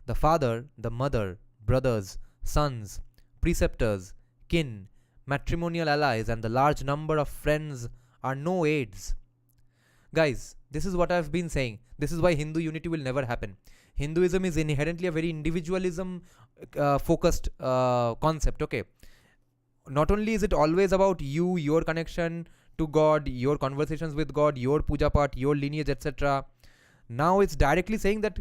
The father, the mother, brothers, sons, preceptors, kin, matrimonial allies, and the large number of friends are no aids. Guys, this is what I've been saying. This is why Hindu unity will never happen. Hinduism is inherently a very individualism focused concept, okay? Not only is it always about you, your connection to God, your conversations with God, your puja part, your lineage, etc. Now it's directly saying that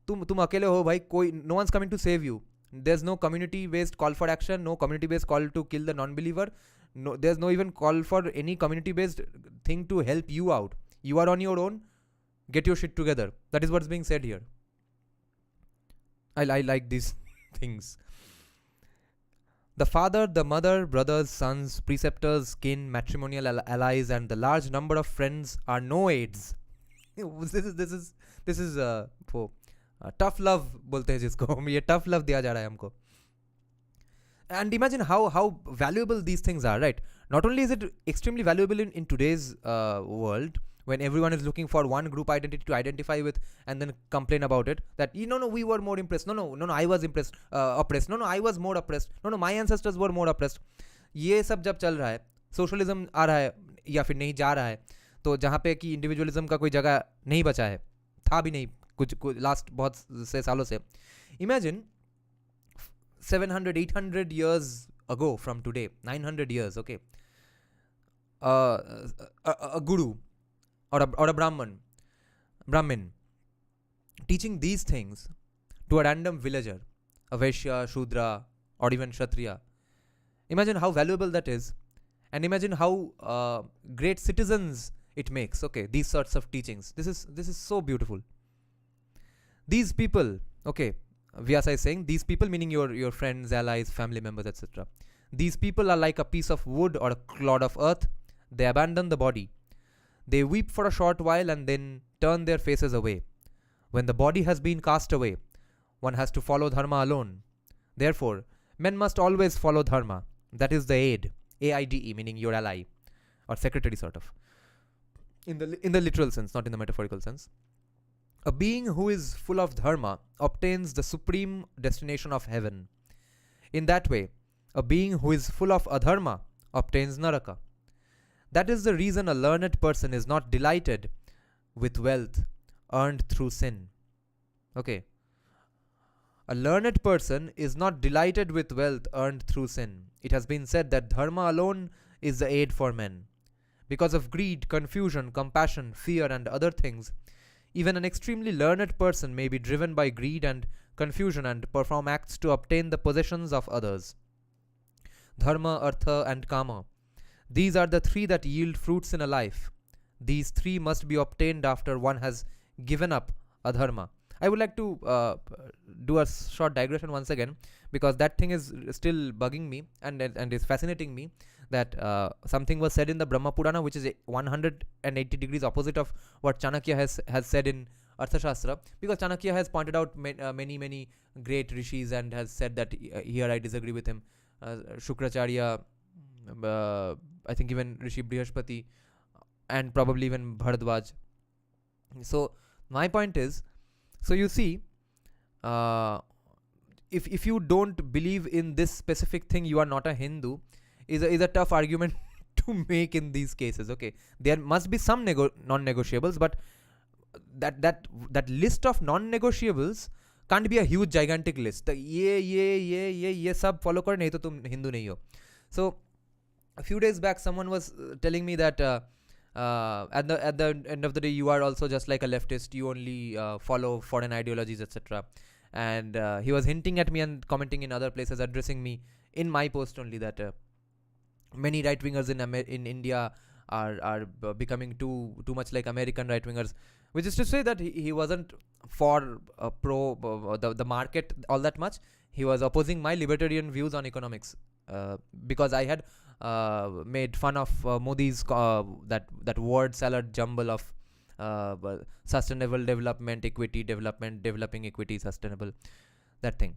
tum akele ho bhai, no one's coming to save you. There's no community-based call for action, no community-based call to kill the non-believer. No, there's no even call for any community-based thing to help you out. You are on your own. Get your shit together. That is what's being said here. I like these things. The father, the mother, brothers, sons, preceptors, kin, matrimonial allies, and the large number of friends are no aids. this is वो tough love बोलते हैं जिसको ये tough love दिया जा रहा है हमको. And imagine how valuable these things are, right? Not only is it extremely valuable in today's world, when everyone is looking for one group identity to identify with and then complain about it, that no, we were more impressed, no, I was oppressed, no, I was more oppressed, no, my ancestors were more oppressed. ये सब जब चल रहा है, socialism आ रहा है या फिर नहीं जा रहा है, तो जहाँ पे कि इंडिविजुअलिज्म का कोई जगह नहीं बचा है, था भी नहीं कुछ लास्ट बहुत से सालों से. Imagine 700, 800 years ago from today, 900 years, okay, a guru or a Brahmin teaching these things to a random villager, a Vaishya, Shudra, or even Kshatriya. Imagine how valuable that is, and imagine how great citizens it makes, okay, these sorts of teachings. This is so beautiful. These people, okay, Vyasa is saying, these people, meaning your friends, allies, family members, etc. These people are like a piece of wood or a clod of earth. They abandon the body. They weep for a short while and then turn their faces away. When the body has been cast away, one has to follow Dharma alone. Therefore, men must always follow Dharma. That is the aid, AIDE, meaning your ally or secretary, sort of. In the literal sense, not in the metaphorical sense. A being who is full of dharma obtains the supreme destination of heaven. In that way, a being who is full of adharma obtains naraka. That is the reason a learned person is not delighted with wealth earned through sin. Okay. A learned person is not delighted with wealth earned through sin. It has been said that dharma alone is the aid for men. Because of greed, confusion, compassion, fear, and other things, even an extremely learned person may be driven by greed and confusion and perform acts to obtain the possessions of others. Dharma, Artha, and Kama. These are the three that yield fruits in a life. These three must be obtained after one has given up adharma. I would like to do a short digression once again, because that thing is still bugging me and is fascinating me, that something was said in the Brahma Purana which is 180 degrees opposite of what Chanakya has said in Arthashastra, because Chanakya has pointed out many great rishis and has said that here I disagree with him. Shukracharya, I think even Rishi Brihaspati, and probably even Bharadwaj. So my point is, so you see, if you don't believe in this specific thing, you are not a Hindu, is a tough argument to make in these cases. Okay, there must be some non-negotiables, but that list of non-negotiables can't be a huge gigantic list. ये सब follow करो, नहीं तो तुम हिंदू नहीं हो. So a few days back someone was telling me that at the end of the day you are also just like a leftist, you only follow foreign ideologies, etc. And he was hinting at me and commenting in other places, addressing me in my post only, that many right wingers in India are becoming too much like American right wingers, which is to say that he wasn't for the market all that much. He was opposing my libertarian views on economics, because I had made fun of Modi's that word salad jumble of sustainable development, equity, development, developing equity, sustainable, that thing.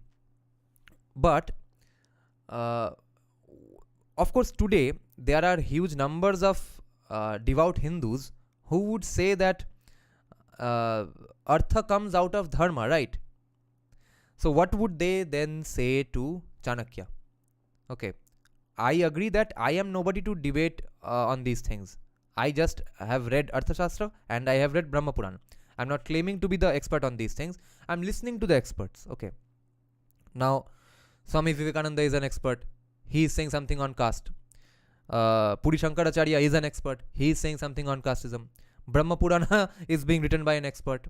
But of course today there are huge numbers of devout Hindus who would say that Artha comes out of Dharma, right? So what would they then say to Chanakya? Okay, I agree that I am nobody to debate on these things. I just have read Arthashastra and I have read Brahma Purana. I'm not claiming to be the expert on these things. I'm listening to the experts. Okay. Now, Swami Vivekananda is an expert. He is saying something on caste. Puri Shankaracharya is an expert. He is saying something on casteism. Brahma Purana is being written by an expert.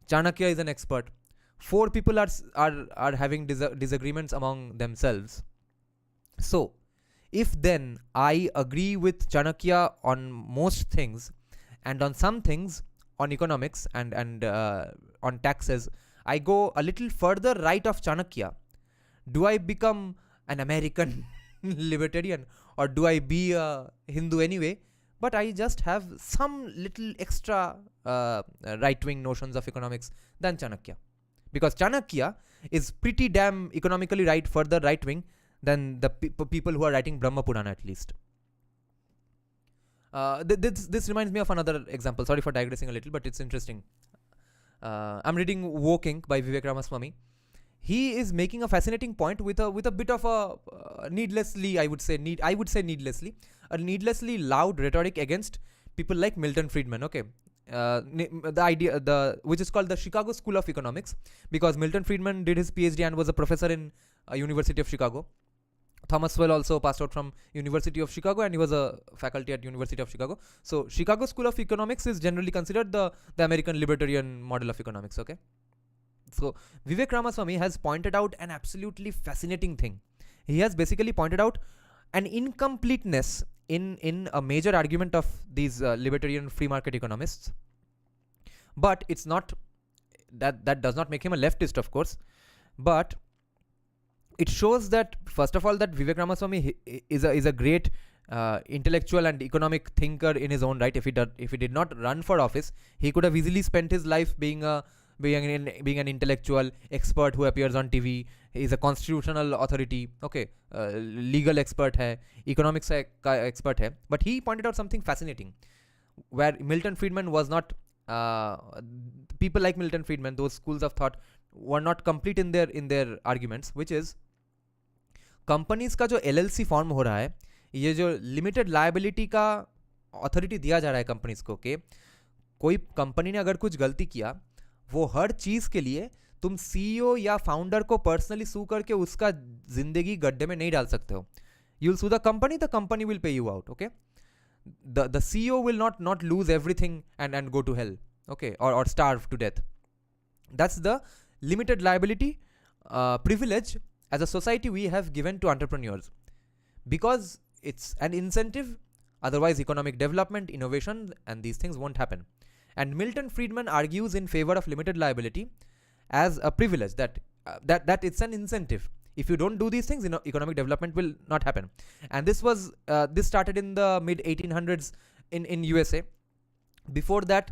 Chanakya is an expert. 4 people are having disagreements among themselves. So, if then I agree with Chanakya on most things, and on some things on economics and on taxes, I go a little further right of Chanakya, do I become an American libertarian, or do I be a Hindu anyway? But I just have some little extra right-wing notions of economics than Chanakya, because Chanakya is pretty damn economically right, further right-wing than the people who are writing Brahma Purana, at least. This reminds me of another example. Sorry for digressing a little, but it's interesting. I'm reading Woking by Vivek Ramaswamy. He is making a fascinating point with a bit of a needlessly, I would say needlessly loud rhetoric against people like Milton Friedman. Okay, which is called the Chicago School of Economics, because Milton Friedman did his PhD and was a professor in University of Chicago. Thomas Sowell also passed out from University of Chicago, and he was a faculty at University of Chicago. So Chicago School of Economics is generally considered the American libertarian model of economics. Okay. So Vivek Ramaswamy has pointed out an absolutely fascinating thing. He has basically pointed out an incompleteness in a major argument of these libertarian free market economists. But it's not that does not make him a leftist, of course. But it shows that, first of all, that Vivek Ramaswamy is a great intellectual and economic thinker in his own right. If he did not run for office, he could have easily spent his life being an intellectual expert who appears on TV. He is a constitutional authority, okay, legal expert hai, economics expert hai. But he pointed out something fascinating, where Milton Friedman was not, people like Milton Friedman, those schools of thought, were not complete in their arguments, which is, companies का जो LLC form हो रहा है, ये जो limited liability का authority दिया जा रहा है कंपनीज को, कि कोई कंपनी ने अगर कुछ गलती किया, वो हर चीज़ के लिए तुम CEO या फाउंडर को पर्सनली सू करके उसका जिंदगी गड्ढे में नहीं डाल सकते हो. You will sue the company will pay you out. Okay, the CEO will not lose everything and go to hell, okay, or starve to death. That's the limited liability privilege as a society we have given to entrepreneurs, because it's an incentive. Otherwise economic development, innovation and these things won't happen. And Milton Friedman argues in favor of limited liability as a privilege, that it's an incentive. If you don't do these things, economic development will not happen. And this started in the mid 1800s in USA. Before that,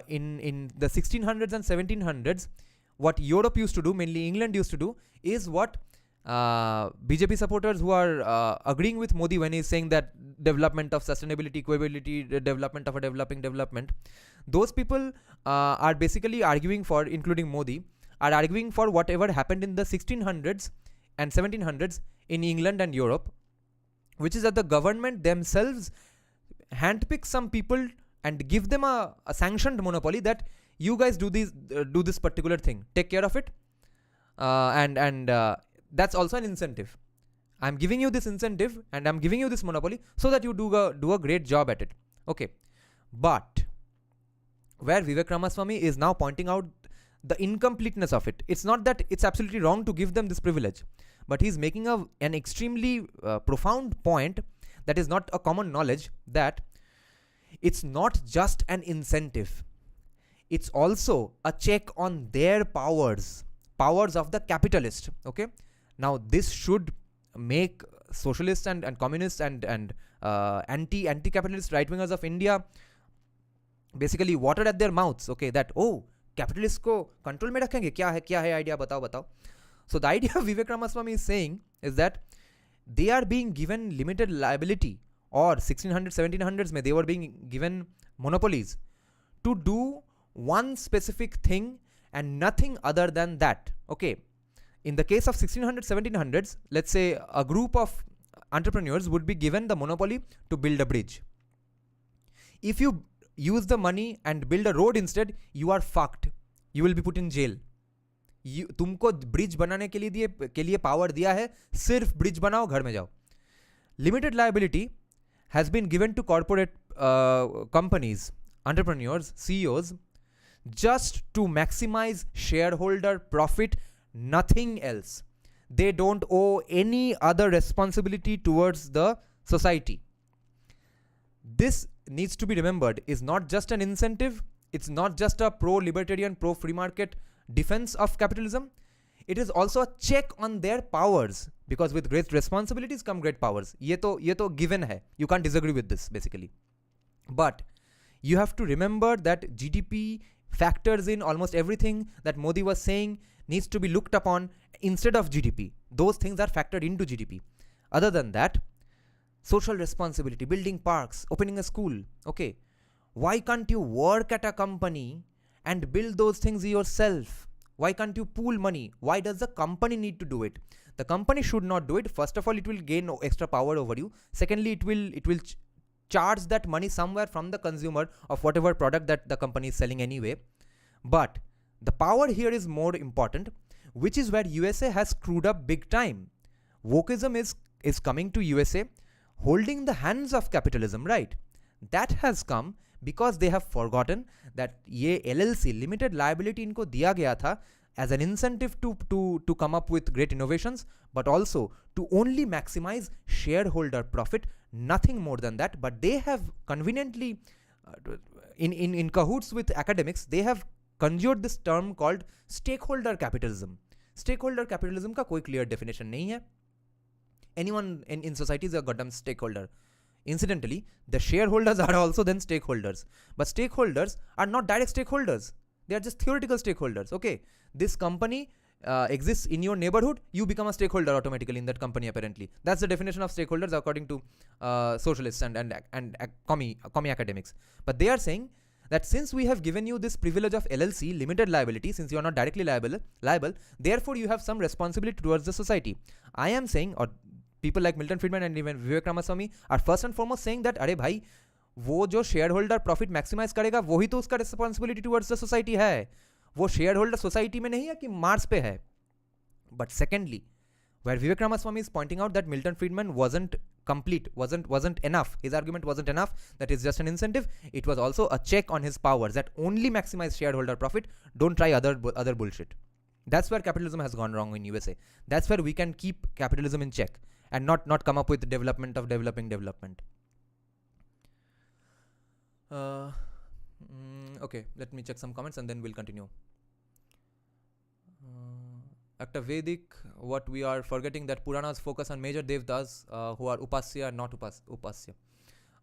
in the 1600s and 1700s, what Europe used to do, mainly England used to do, is what BJP supporters who are agreeing with Modi when he's saying that development of sustainability, equability, development of a developing development, those people are basically arguing for, including Modi, are arguing for whatever happened in the 1600s and 1700s in England and Europe, which is that the government themselves handpick some people and give them a sanctioned monopoly, that you guys do this particular thing, take care of it, and that's also an incentive. I'm giving you this incentive and I'm giving you this monopoly so that you do a great job at it. Okay, but where Vivek Ramaswamy is now pointing out the incompleteness of it, it's not that it's absolutely wrong to give them this privilege, but he's making an extremely profound point that is not a common knowledge, that it's not just an incentive, it's also a check on their powers of the capitalist. Okay, now this should make socialists and communists and anti-capitalist right-wingers of India basically water at their mouths. Okay, that capitalist को control में रखेंगे, क्या है idea, बताओ. So the idea Vivek Ramaswamy is saying is that they are being given limited liability, or 1600s 1700s में they were being given monopolies to do one specific thing and nothing other than that. Okay, in the case of 1600s 1700s, let's say a group of entrepreneurs would be given the monopoly to build a bridge. If you use the money and build a road instead, you are fucked. You will be put in jail. तुमको bridge बनाने के लिए power दिया है, सिर्फ bridge बनाओ, घर में जाओ. Limited liability has been given to corporate companies, entrepreneurs, CEOs, just to maximize shareholder profit, nothing else. They don't owe any other responsibility towards the society. This needs to be remembered, is not just an incentive, it's not just a pro-libertarian, pro-free market defense of capitalism, it is also a check on their powers, because with great responsibilities come great powers. ये तो given है. You can't disagree with this basically. But you have to remember that GDP factors in almost everything that Modi was saying needs to be looked upon instead of GDP. Those things are factored into GDP. Other than that, social responsibility, building parks, opening a school, okay. Why can't you work at a company and build those things yourself? Why can't you pool money? Why does the company need to do it? The company should not do it. First of all, it will gain extra power over you. Secondly, it will charge that money somewhere from the consumer of whatever product that the company is selling anyway. But the power here is more important, which is where USA has screwed up big time. Wokeism is coming to USA, holding the hands of capitalism, right? That has come because they have forgotten that ये LLC limited liability इनको दिया गया था as an incentive to come up with great innovations, but also to only maximize shareholder profit, nothing more than that. But they have conveniently in cahoots with academics, they have conjured this term called stakeholder capitalism. Stakeholder capitalism का कोई clear definition नहीं है. Anyone in society is a goddamn stakeholder. Incidentally, the shareholders are also then stakeholders. But stakeholders are not direct stakeholders. They are just theoretical stakeholders. Okay, this company exists in your neighborhood, you become a stakeholder automatically in that company apparently. That's the definition of stakeholders according to socialists and commie academics. But they are saying that since we have given you this privilege of LLC, limited liability, since you are not directly liable, therefore you have some responsibility towards the society. I am saying, or people like Milton Friedman and even Vivek Ramaswamy are first and foremost saying that अरे भाई वो जो shareholder profit maximize करेगा वही तो उसका responsibility towards the society है. वो shareholder society में नहीं है कि Mars पे है. But secondly, where Vivek Ramaswamy is pointing out that Milton Friedman wasn't complete, wasn't enough. His argument wasn't enough. That is just an incentive. It was also a check on his powers that only maximize shareholder profit. Don't try other bullshit. That's where capitalism has gone wrong in USA. That's where we can keep capitalism in check and not come up with development of developing development. Okay, let me check some comments and then we'll continue. After Vedic, what we are forgetting that Puranas focus on major devtas who are upasya and not upasya.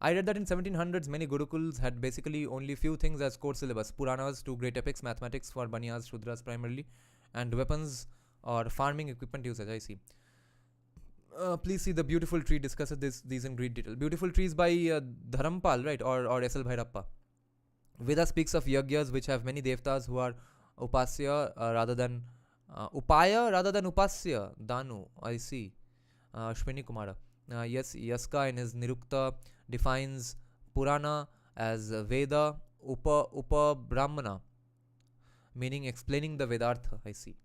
I read that in 1700s many gurukuls had basically only few things as core syllabus. Puranas, 2 great epics, mathematics for Banyas, Shudras primarily, and weapons or farming equipment usage. I see. Please see the Beautiful Tree discusses these in great detail. Beautiful Trees by Dharampal, right, or S.L. Bhairappa. Veda speaks of yagyas which have many devtas who are upasya rather than upaya rather than upasya. Danu, I see. Shwini Kumara. Yes, Yaska in his Nirukta defines Purana as Veda Upa Brahmana, meaning explaining the Vedartha. I see.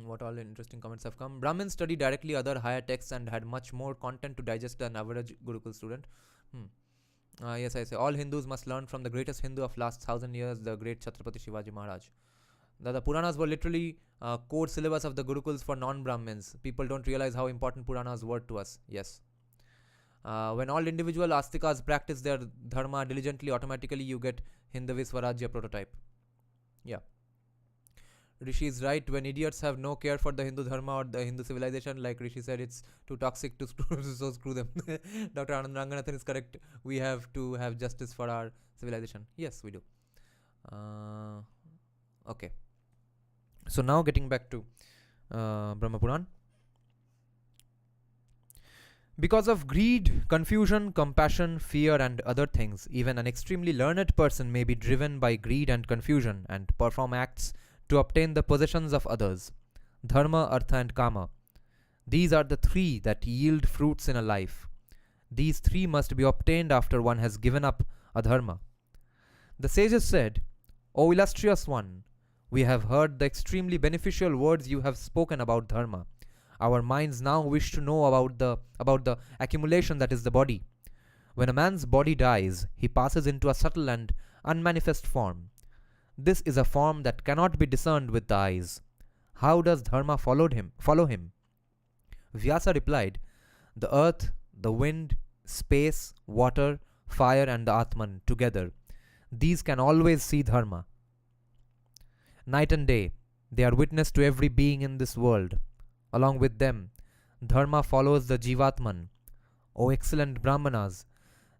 What all interesting comments have come. Brahmins study directly other higher texts and had much more content to digest than average Gurukul student. Yes, I say all Hindus must learn from the greatest Hindu of last 1000 years, the great Chhatrapati Shivaji Maharaj. The Puranas were literally core syllabus of the Gurukuls for non-Brahmins. People don't realize how important Puranas were to us. Yes. When all individual astikas practice their dharma diligently, automatically you get Hindavi Swarajya prototype. Yeah. Rishi is right. When idiots have no care for the Hindu dharma or the Hindu civilization, like Rishi said, it's too toxic to so screw them. Dr. Anand Ranganathan is correct. We have to have justice for our civilization. Yes, we do. Okay. So now getting back to Brahma Puran. Because of greed, confusion, compassion, fear and other things, even an extremely learned person may be driven by greed and confusion and perform acts to obtain the possessions of others. Dharma, Artha and Kama. These are the 3 that yield fruits in a life. These 3 must be obtained after one has given up a dharma. The sages said, O illustrious one, we have heard the extremely beneficial words you have spoken about dharma. Our minds now wish to know about the accumulation that is the body. When a man's body dies, he passes into a subtle and unmanifest form. This is a form that cannot be discerned with the eyes. How does dharma follow him? Vyasa replied, the earth, the wind, space, water, fire and the Atman together. These can always see dharma. Night and day, they are witness to every being in this world. Along with them, Dharma follows the Jivatman. O excellent Brahmanas,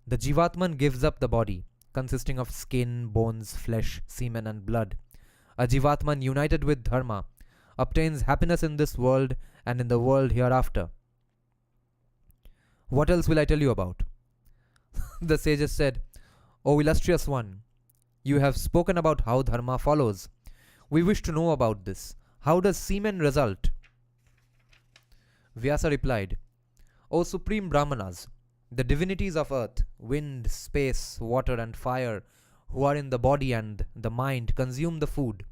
the Jivatman gives up the body, consisting of skin, bones, flesh, semen, and blood. A Jivatman united with Dharma obtains happiness in this world and in the world hereafter. What else will I tell you about? The sages said, O illustrious one, you have spoken about how Dharma follows. We wish to know about this. How does semen result? Vyasa replied, O supreme Brahmanas, the divinities of earth, wind, space, water, and fire, who are in the body and the mind, consume the food.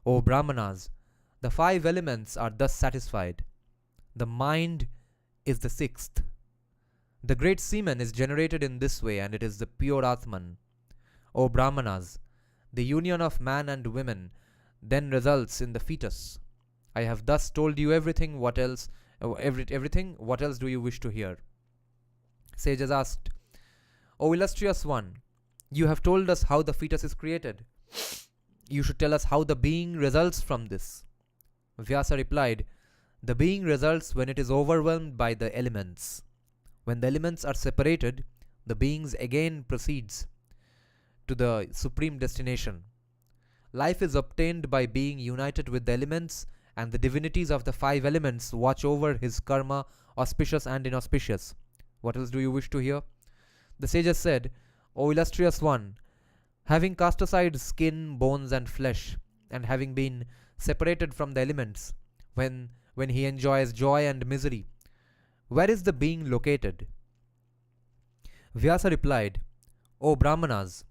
O Brahmanas, the five elements are thus satisfied. The mind is the sixth. The great semen is generated in this way, and it is the pure Atman. O Brahmanas, the union of man and women then results in the fetus. I have thus told you everything. What else? Everything. What else do you wish to hear? Sages asked, O illustrious one, you have told us how the fetus is created. You should tell us how the being results from this. Vyasa replied, the being results when it is overwhelmed by the elements. When the elements are separated, the being again proceeds to the supreme destination. Life is obtained by being united with the elements, and the divinities of the five elements watch over his karma, auspicious and inauspicious. What else do you wish to hear? The sages said, O illustrious one, having cast aside skin, bones, and flesh, and having been separated from the elements, when he enjoys joy and misery, where is the being located? Vyasa replied, O Brahmanas,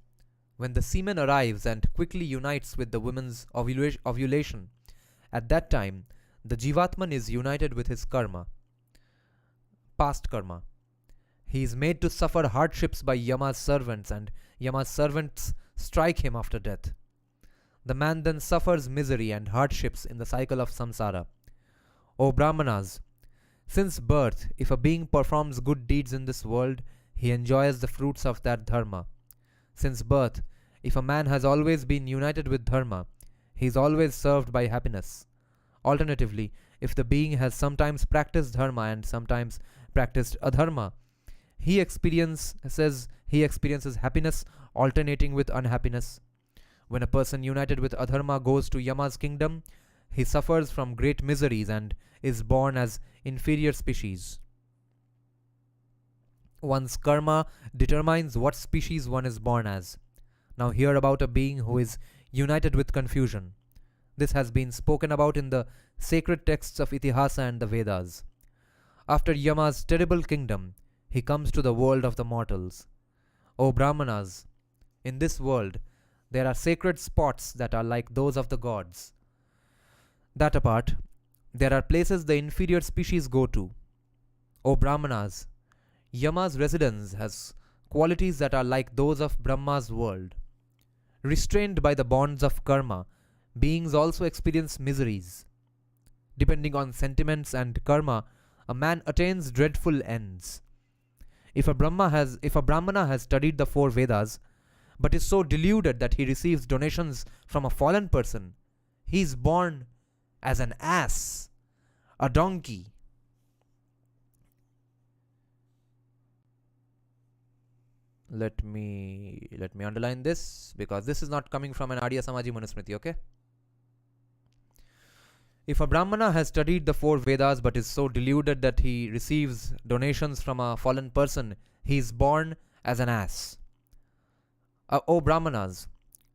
when the semen arrives and quickly unites with the woman's ovulation, at that time the Jivatman is united with his karma, past karma. He is made to suffer hardships by Yama's servants, and Yama's servants strike him after death. The man then suffers misery and hardships in the cycle of samsara. O Brahmanas, since birth, if a being performs good deeds in this world, he enjoys the fruits of that dharma. Since birth, if a man has always been united with dharma, he is always served by happiness. Alternatively, if the being has sometimes practiced dharma and sometimes practiced adharma, he experiences happiness alternating with unhappiness. When a person united with adharma goes to Yama's kingdom, he suffers from great miseries and is born as inferior species. One's karma determines what species one is born as. Now hear about a being who is united with confusion. This has been spoken about in the sacred texts of Itihasa and the Vedas. After Yama's terrible kingdom, he comes to the world of the mortals. O Brahmanas, in this world there are sacred spots that are like those of the gods. That apart, there are places the inferior species go to. O Brahmanas, Yama's residence has qualities that are like those of Brahma's world. Restrained by the bonds of karma, beings also experience miseries. Depending on sentiments and karma, a man attains dreadful ends. If a Brahmana has studied the four Vedas, but is so deluded that he receives donations from a fallen person, he is born as an ass, a donkey. Let me underline this, because this is not coming from an Arya Samaji Manusmriti, okay? If a Brahmana has studied the four Vedas but is so deluded that he receives donations from a fallen person, he is born as an ass. O Brahmanas,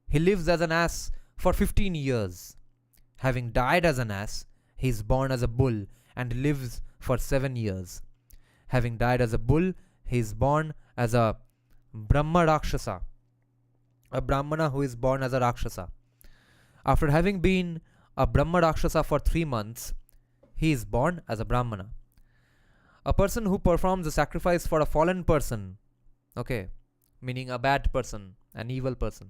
he lives as an ass for 15 years. Having died as an ass, he is born as a bull and lives for 7 years. Having died as a bull, he is born as a Brahma Rakshasa, a Brahmana who is born as a Rakshasa. After having been a Brahma Rakshasa for 3 months, he is born as a Brahmana. A person who performs a sacrifice for a fallen person, okay, meaning a bad person, an evil person.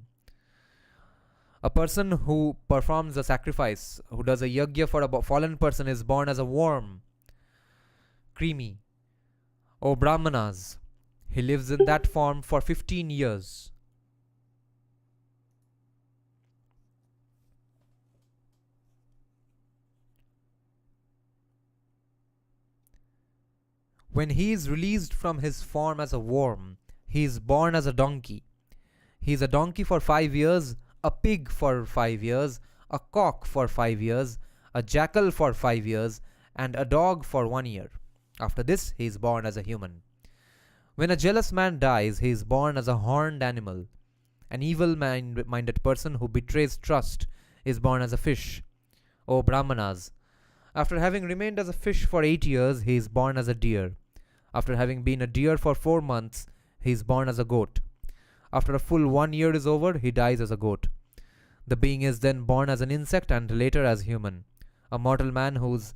A person who performs a sacrifice, who does a yajna for a fallen person, is born as a worm, creamy. O Brahmanas, he lives in that form for 15 years. When he is released from his form as a worm, he is born as a donkey. He is a donkey for 5 years, a pig for 5 years, a cock for 5 years, a jackal for 5 years, and a dog for 1 year. After this, he is born as a human. When a jealous man dies, he is born as a horned animal. An evil minded person who betrays trust is born as a fish. O Brahmanas, after having remained as a fish for 8 years, he is born as a deer. After having been a deer for 4 months, he is born as a goat. After a full 1 year is over, he dies as a goat. The being is then born as an insect and later as human. A mortal man whose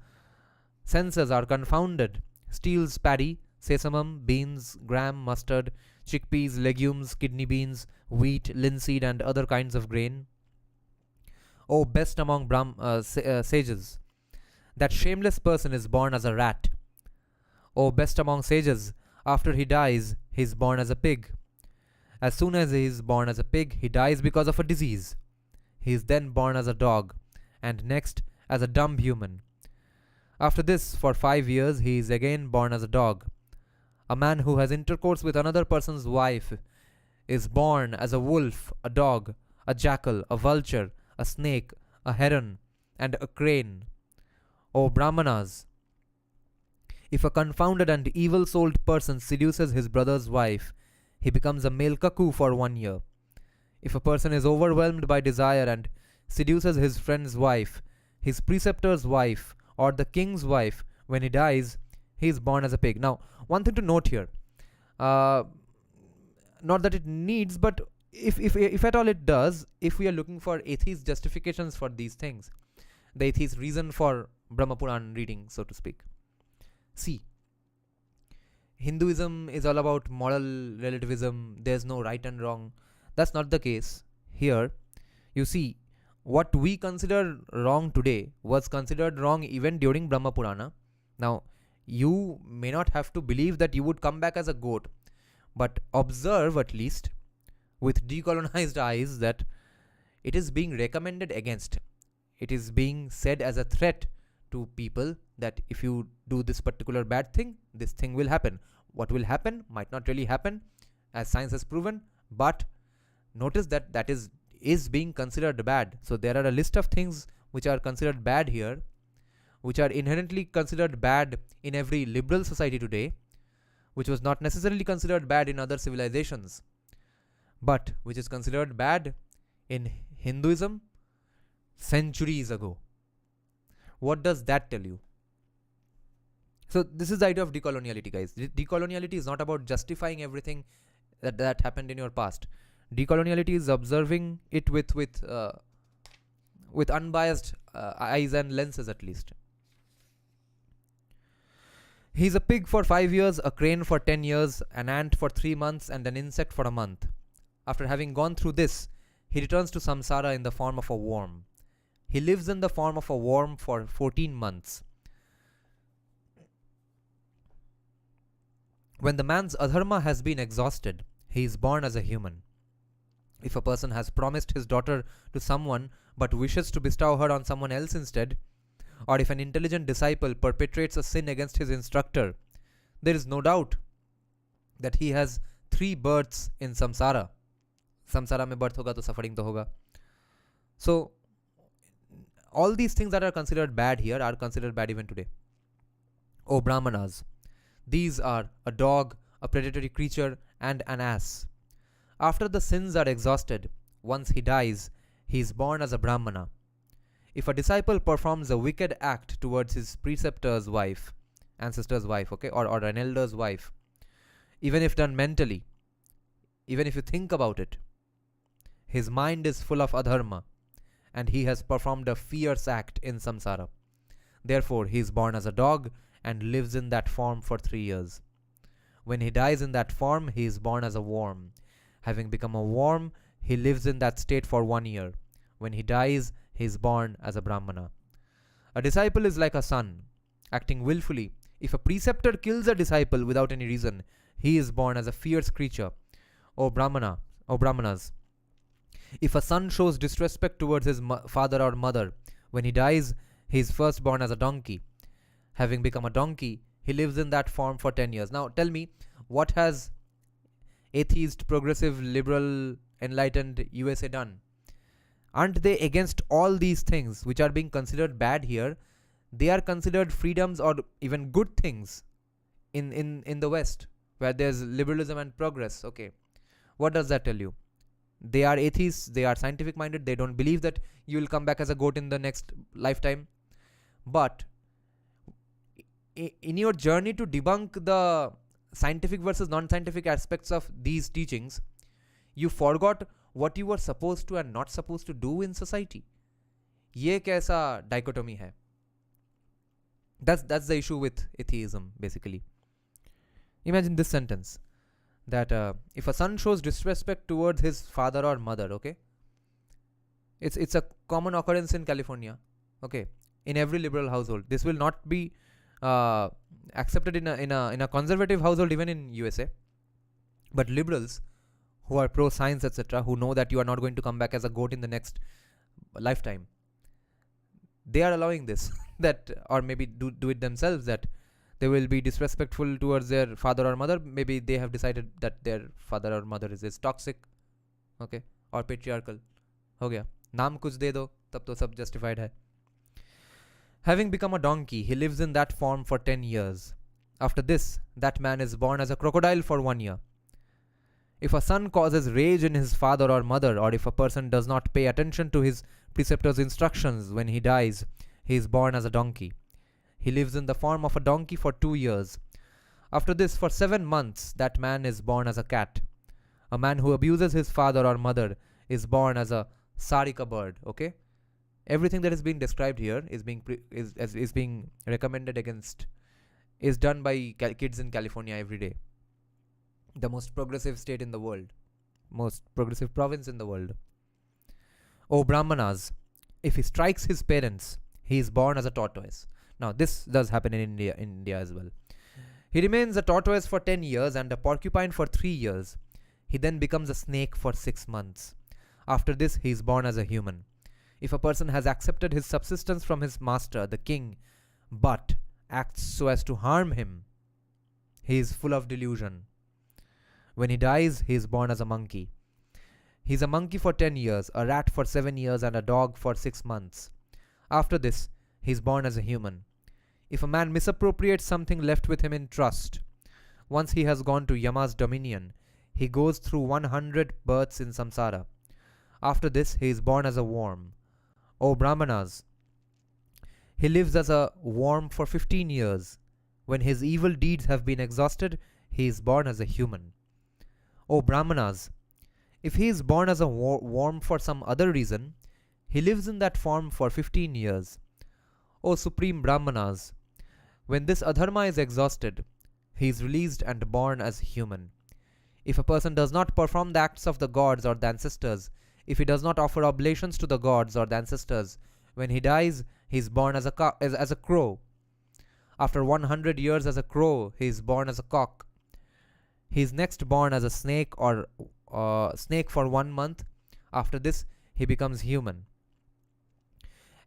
senses are confounded steals paddy, sesame, beans, gram, mustard, chickpeas, legumes, kidney beans, wheat, linseed, and other kinds of grain. O best among sages, that shameless person is born as a rat. O best among sages, after he dies, he is born as a pig. As soon as he is born as a pig, he dies because of a disease. He is then born as a dog, and next as a dumb human. After this, for 5 years, he is again born as a dog. A man who has intercourse with another person's wife is born as a wolf, a dog, a jackal, a vulture, a snake, a heron, and a crane. O Brahmanas, if a confounded and evil souled person seduces his brother's wife, he becomes a male cuckoo for 1 year. If a person is overwhelmed by desire and seduces his friend's wife, his preceptor's wife, or the king's wife, when he dies, he is born as a pig. Now, one thing to note here, not that it needs, but if at all it does, if we are looking for atheist justifications for these things, the atheist reason for Brahma Puran reading, so to speak. See, Hinduism is all about moral relativism, there's no right and wrong. That's not the case. Here, you see, what we consider wrong today was considered wrong even during Brahma Purana. Now, you may not have to believe that you would come back as a goat, but observe at least with decolonized eyes that it is being recommended against. It is being said as a threat to people that if you do this particular bad thing, this thing will happen. What will happen might not really happen, as science has proven, but notice that that is being considered bad. So there are a list of things which are considered bad here, which are inherently considered bad in every liberal society today, which was not necessarily considered bad in other civilizations, but which is considered bad in Hinduism centuries ago. What does that tell you? So this is the idea of decoloniality, guys. Decoloniality is not about justifying everything that happened in your past. Decoloniality is observing it with unbiased eyes and lenses, at least. He's a pig for 5 years, a crane for 10 years, an ant for 3 months, and an insect for a month. After having gone through this, he returns to samsara in the form of a worm. He lives in the form of a worm for 14 months. When the man's adharma has been exhausted, he is born as a human. If a person has promised his daughter to someone but wishes to bestow her on someone else instead, or if an intelligent disciple perpetrates a sin against his instructor, there is no doubt that he has 3 births in samsara. Samsara mein birth hoga to suffering to hoga. So, all these things that are considered bad here are considered bad even today. O Brahmanas, these are a dog, a predatory creature, and an ass. After the sins are exhausted, once he dies, he is born as a Brahmana. If a disciple performs a wicked act towards his preceptor's wife, ancestor's wife, okay, or an elder's wife, even if done mentally, even if you think about it, his mind is full of adharma, and he has performed a fierce act in samsara. Therefore, he is born as a dog and lives in that form for 3 years. When he dies in that form, he is born as a worm. Having become a worm, he lives in that state for 1 year. When he dies, he is born as a Brahmana. A disciple is like a son, acting willfully. If a preceptor kills a disciple without any reason, he is born as a fierce creature. O Brahmanas, if a son shows disrespect towards his father or mother, when he dies, he is first born as a donkey. Having become a donkey, He lives in that form for 10 years. Now tell me, what has atheist, progressive, liberal, enlightened USA done? Aren't they against all these things which are being considered bad here? They are considered freedoms or even good things in the West, where there's liberalism and progress. Okay, what does that tell you? They are atheists, they are scientific minded, they don't believe that you will come back as a goat in the next lifetime. But in your journey to debunk the scientific versus non-scientific aspects of these teachings, you forgot what you were supposed to and not supposed to do in society. ये कैसा dichotomy है? That's the issue with atheism, basically. Imagine this sentence, that if a son shows disrespect towards his father or mother, okay, it's a common occurrence in California, okay, in every liberal household. This will not be accepted in a conservative household, even in USA. But liberals who are pro science, etc., who know that you are not going to come back as a goat in the next lifetime, they are allowing this that, or maybe do it themselves, that they will be disrespectful towards their father or mother. Maybe they have decided that their father or mother is toxic, okay, or patriarchal. हो गया, नाम कुछ दे दो तब तो सब justified है. Having become a donkey, he lives in that form for 10 years. After this, that man is born as a crocodile for 1 year. If a son causes rage in his father or mother, or if a person does not pay attention to his preceptor's instructions when he dies, he is born as a donkey. He lives in the form of a donkey for 2 years. After this, for 7 months, that man is born as a cat. A man who abuses his father or mother is born as a sarika bird. Okay, everything that is being described here is being recommended against, is done by kids in California every day. The most progressive state in the world, most progressive province in the world. O Brahmanas, if he strikes his parents, he is born as a tortoise. Now this does happen in India as well. He remains a tortoise for 10 years and a porcupine for 3 years. He then becomes a snake for 6 months. After this, he is born as a human. If a person has accepted his subsistence from his master, the king, but acts so as to harm him, he is full of delusion. When he dies, he is born as a monkey. He is a monkey for 10 years, a rat for 7 years, and a dog for 6 months. After this, he is born as a human. If a man misappropriates something left with him in trust, once he has gone to Yama's dominion, he goes through 100 births in samsara. After this, he is born as a worm. O Brahmanas, he lives as a worm for 15 years. When his evil deeds have been exhausted, he is born as a human. O Brahmanas, if he is born as a worm for some other reason, he lives in that form for 15 years. O Supreme Brahmanas, when this adharma is exhausted, he is released and born as human. If a person does not perform the acts of the gods or the ancestors, if he does not offer oblations to the gods or the ancestors, when he dies, he is born as a crow. After 100 years as a crow, he is born as a cock. He is next born as a snake or snake for 1 month. After this, he becomes human.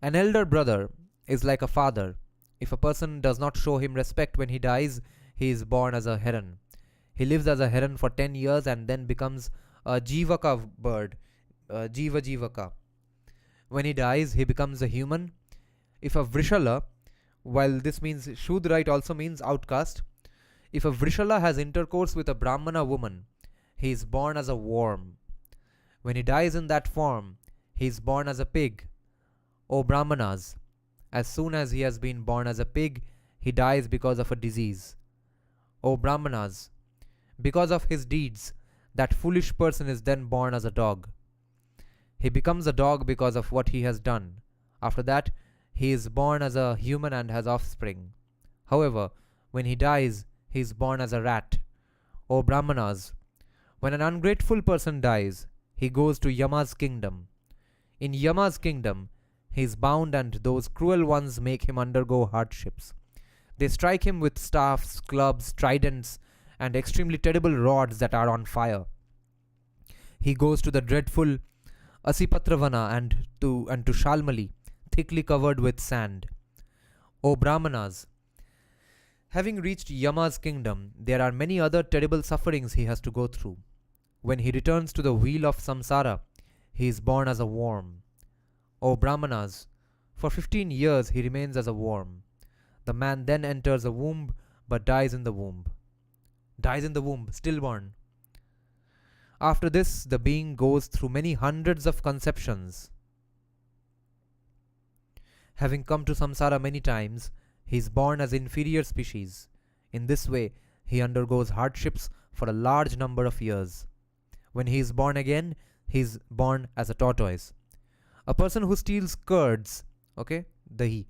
An elder brother is like a father. If a person does not show him respect when he dies, he is born as a heron. He lives as a heron for 10 years and then becomes a jivaka bird, jivaka. When he dies, he becomes a human. If a vrishala, while this means shudra, it also means outcast. If a vrishala has intercourse with a brahmana woman, he is born as a worm. When he dies in that form, he is born as a pig. O Brahmanas, as soon as he has been born as a pig, he dies because of a disease. O Brahmanas, because of his deeds, that foolish person is then born as a dog. He becomes a dog because of what he has done. After that, he is born as a human and has offspring. However, when he dies, he is born as a rat. O Brahmanas, when an ungrateful person dies, he goes to Yama's kingdom. In Yama's kingdom, he is bound and those cruel ones make him undergo hardships. They strike him with staffs, clubs, tridents, and extremely terrible rods that are on fire. He goes to the dreadful Asipatravana and to Shalmali, thickly covered with sand. O Brahmanas, Having reached Yama's kingdom, there are many other terrible sufferings he has to go through. When he returns to the wheel of samsara, he is born as a worm. O Brahmanas, for 15 years he remains as a worm. The man then enters a womb but dies in the womb. Dies in the womb, stillborn. After this, the being goes through many hundreds of conceptions. Having come to samsara many times, he is born as inferior species. In this way, he undergoes hardships for a large number of years. When he is born again, he is born as a tortoise. A person who steals curds, okay, dahi,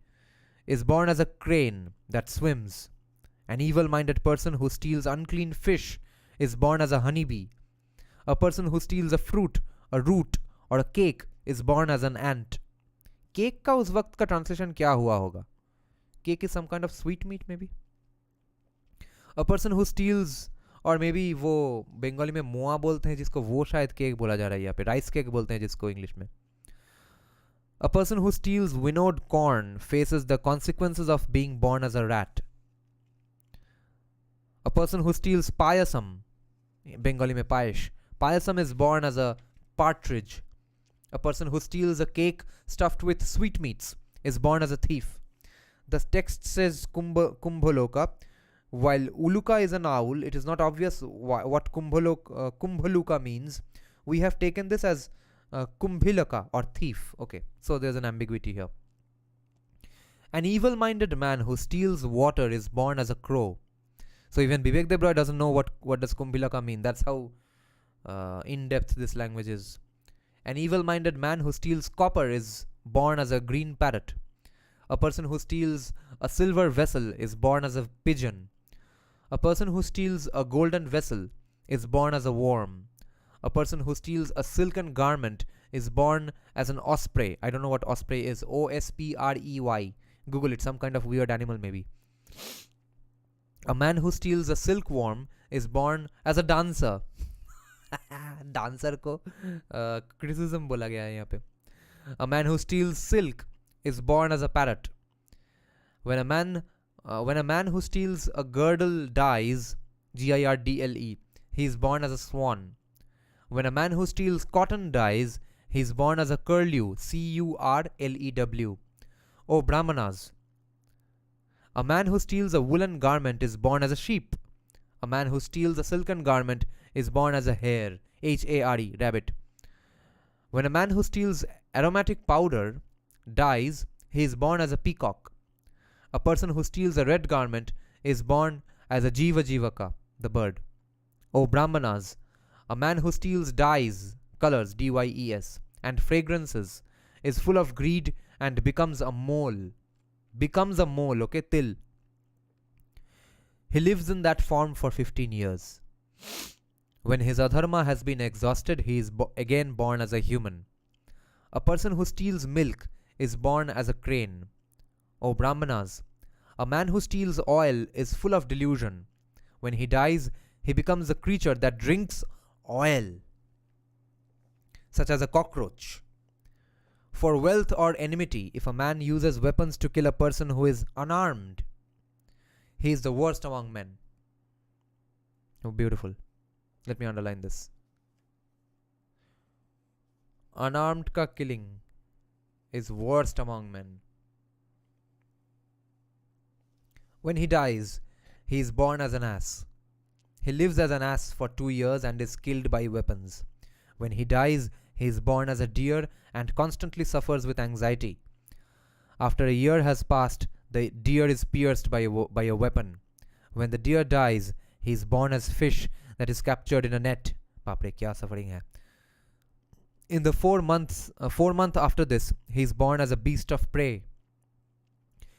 is born as a crane that swims. An evil-minded person who steals unclean fish is born as a honeybee. A person who steals a fruit, a root, or a cake is born as an ant. Cake का उस वक्त का translation क्या हुआ होगा? Cake is some kind of sweet meat maybe. A person who steals, और may be वो बंगाली में मोआ बोलते हैं जिसको, वो शायद केक बोला जा रहा है यहाँ पे, राइस केक बोलते हैं जिसको इंग्लिश में. A person who steals winnowed corn faces the consequences of being born as a rat. A person who steals payasam, Bengali में पायश, payasam is born as a partridge. A person who steals a cake stuffed with sweetmeats is born as a thief. The text says kumbhaloka. While uluka is an owl, it is not obvious what kumbhaluka means. We have taken this as kumbhilaka or thief. Okay, so there's an ambiguity here. An evil-minded man who steals water is born as a crow. So even Bibek Debroy doesn't know what does kumbhilaka mean. That's how in-depth this language is. An evil-minded man who steals copper is born as a green parrot. A person who steals a silver vessel is born as a pigeon. A person who steals a golden vessel is born as a worm. A person who steals a silken garment is born as an osprey. I don't know what osprey is. Osprey. Google it, some kind of weird animal maybe. A man who steals a silkworm is born as a dancer. Dancer को criticism बोला गया है यहाँ पे. A man who steals silk is born as a parrot. When a man who steals a girdle dies, Girdle, he is born as a swan. When a man who steals cotton dies, he is born as a curlew, Curlew. O Brahmanas, a man who steals a woolen garment is born as a sheep. A man who steals a silken garment is born as a hare, Hare, rabbit. When a man who steals aromatic powder dies, he is born as a peacock. A person who steals a red garment is born as a Jivaka, the bird. O Brahmanas, a man who steals dyes, colors, Dyes, and fragrances is full of greed and becomes a mole. Okay, till. He lives in that form for 15 years. When his adharma has been exhausted, he is again born as a human. A person who steals milk is born as a crane. O Brahmanas, a man who steals oil is full of delusion. When he dies, he becomes a creature that drinks oil, such as a cockroach. For wealth or enmity, if a man uses weapons to kill a person who is unarmed, he is the worst among men. Oh, beautiful. Let me underline this. Unarmed ka killing is worst among men. When he dies, he is born as an ass. He lives as an ass for 2 years and is killed by weapons. When he dies, he is born as a deer and constantly suffers with anxiety. After a year has passed, the deer is pierced by a weapon. When the deer dies, he is born as fish that is captured in a net. Baapre, kya suffering hai. In the 4 months after this, he is born as a beast of prey.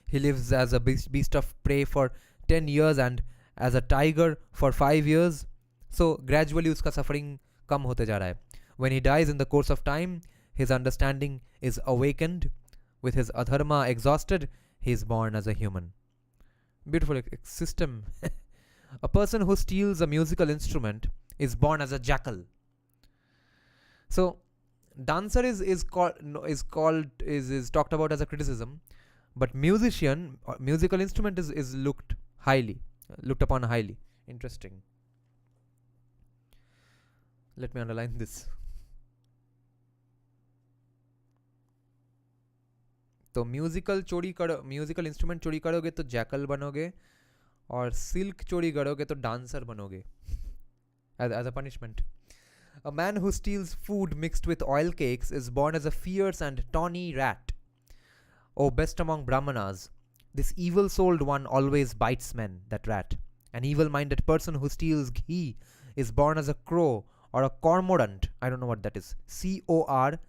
He lives as a beast of prey for 10 years and as a tiger for 5 years. So gradually uska suffering kam hote ja raha hai. When he dies in the course of time, his understanding is awakened. With his adharma exhausted, he is born as a human. Beautiful system. A person who steals a musical instrument is born as a jackal. So dancer is talked about as a criticism, but musician or musical instrument is looked highly, looked upon highly. Interesting. Let me underline this. तो musical instrument चोरी करोगे तो jackal बनोगे, और silk चोरी करोगे तो dancer बनोगे as a punishment. A man who steals food mixed with oil cakes is born as a fierce and tawny rat. O best among Brahmanas, this evil-souled one always bites men, that rat. An evil-minded person who steals ghee is born as a crow or a cormorant. I don't know what that is. Cormorant.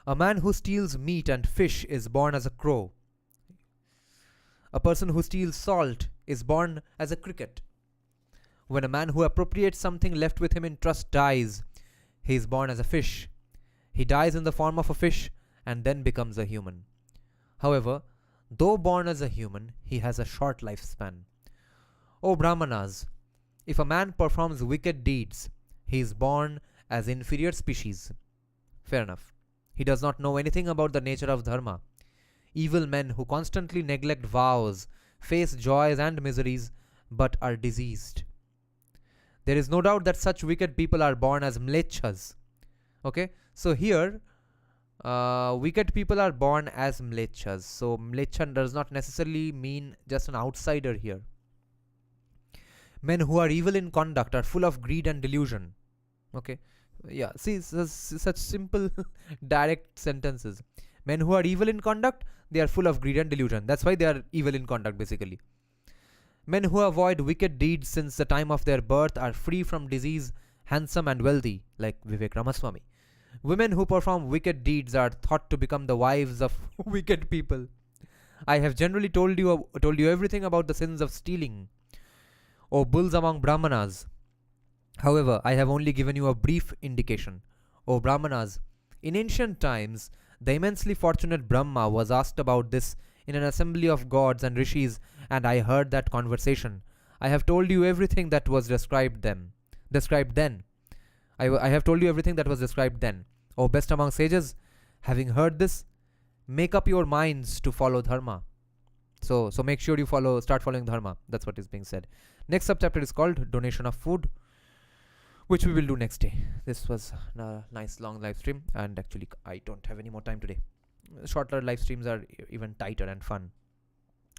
A man who steals meat and fish is born as a crow. A person who steals salt is born as a cricket. When a man who appropriates something left with him in trust dies, he is born as a fish. He dies in the form of a fish and then becomes a human. However, though born as a human, he has a short lifespan. O Brahmanas, if a man performs wicked deeds, he is born as inferior species. Fair enough. He does not know anything about the nature of Dharma. Evil men who constantly neglect vows face joys and miseries but are diseased. There is no doubt that such wicked people are born as mlechas. Okay, so here wicked people are born as mlechas. So mlecha does not necessarily mean just an outsider here. Men who are evil in conduct are full of greed and delusion. Okay, yeah, see, such simple direct sentences. Men who are evil in conduct, they are full of greed and delusion. That's why they are evil in conduct, basically. Men who avoid wicked deeds since the time of their birth are free from disease, handsome and wealthy, like Vivek Ramaswamy. Women who perform wicked deeds are thought to become the wives of wicked people. I have generally told you everything about the sins of stealing, O bulls among Brahmanas. However, I have only given you a brief indication. O Brahmanas, in ancient times, the immensely fortunate Brahma was asked about this in an assembly of gods and rishis, and I heard that conversation. I have told you everything that was described then. I have told you everything that was described then. O best among sages, having heard this, make up your minds to follow Dharma. So make sure you start following Dharma. That's what is being said. Next subchapter is called Donation of Food, which we will do next day. This was a nice long live stream, and actually I don't have any more time today. Shorter live streams are even tighter and fun.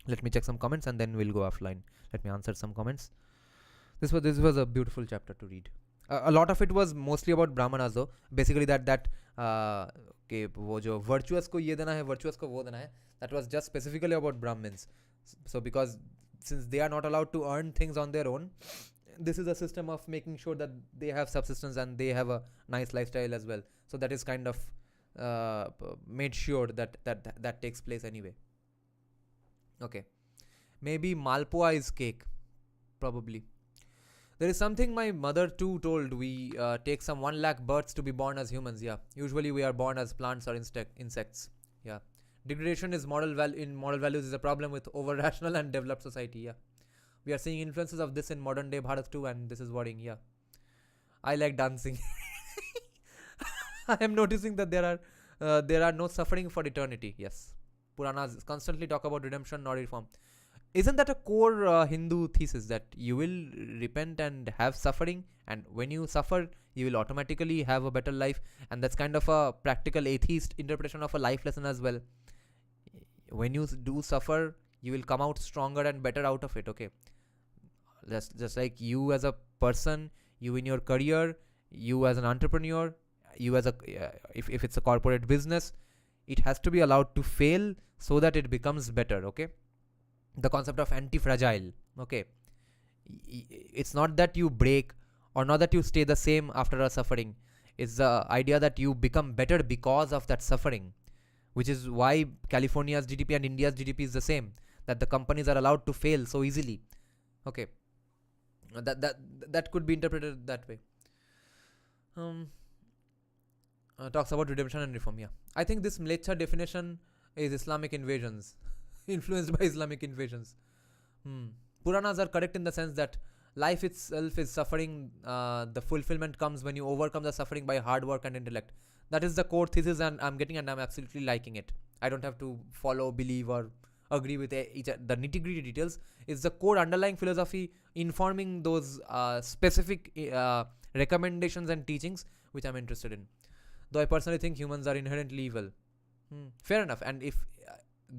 Let me check some comments and then we'll go offline. Let me answer some comments. This was a beautiful chapter to read. A lot of it was mostly about Brahmanas though. Basically that कि वो जो virtuous को ये देना है, virtuous को वो देना है, that was just specifically about Brahmins. So because since they are not allowed to earn things on their own, this is a system of making sure that they have subsistence and they have a nice lifestyle as well. So that is kind of made sure that takes place anyway. Okay, maybe Malpua is cake, probably. There is something my mother too told. We take some 1 lakh births to be born as humans. Yeah, usually we are born as plants or insects. Yeah, degradation is moral values is a problem with over rational and developed society. Yeah, we are seeing influences of this in modern day Bharat too, and this is worrying. Yeah, I like dancing. I am noticing that there are no suffering for eternity. Yes, Puranas constantly talk about redemption or reform. Isn't that a core Hindu thesis that you will repent and have suffering, and when you suffer you will automatically have a better life? And that's kind of a practical atheist interpretation of a life lesson as well. When you do suffer, you will come out stronger and better out of it. Okay, just like you as a person, you in your career, you as an entrepreneur, you as a if it's a corporate business, it has to be allowed to fail so that it becomes better. Okay, the concept of anti-fragile. Okay, it's not that you break or not that you stay the same after a suffering. It's the idea that you become better because of that suffering, which is why California's GDP and India's GDP is the same, that the companies are allowed to fail so easily. Okay, that could be interpreted that way. Talks about redemption and reform. Yeah, I think this mlecha definition is Islamic invasions, influenced by Islamic invasions. Puranas are correct in the sense that life itself is suffering. The fulfillment comes when you overcome the suffering by hard work and intellect. That is the core thesis, and I'm absolutely liking it. I don't have to follow, believe, or agree with the nitty-gritty details. It's the core underlying philosophy informing those specific recommendations and teachings which I'm interested in. Though I personally think humans are inherently evil. Fair enough. And if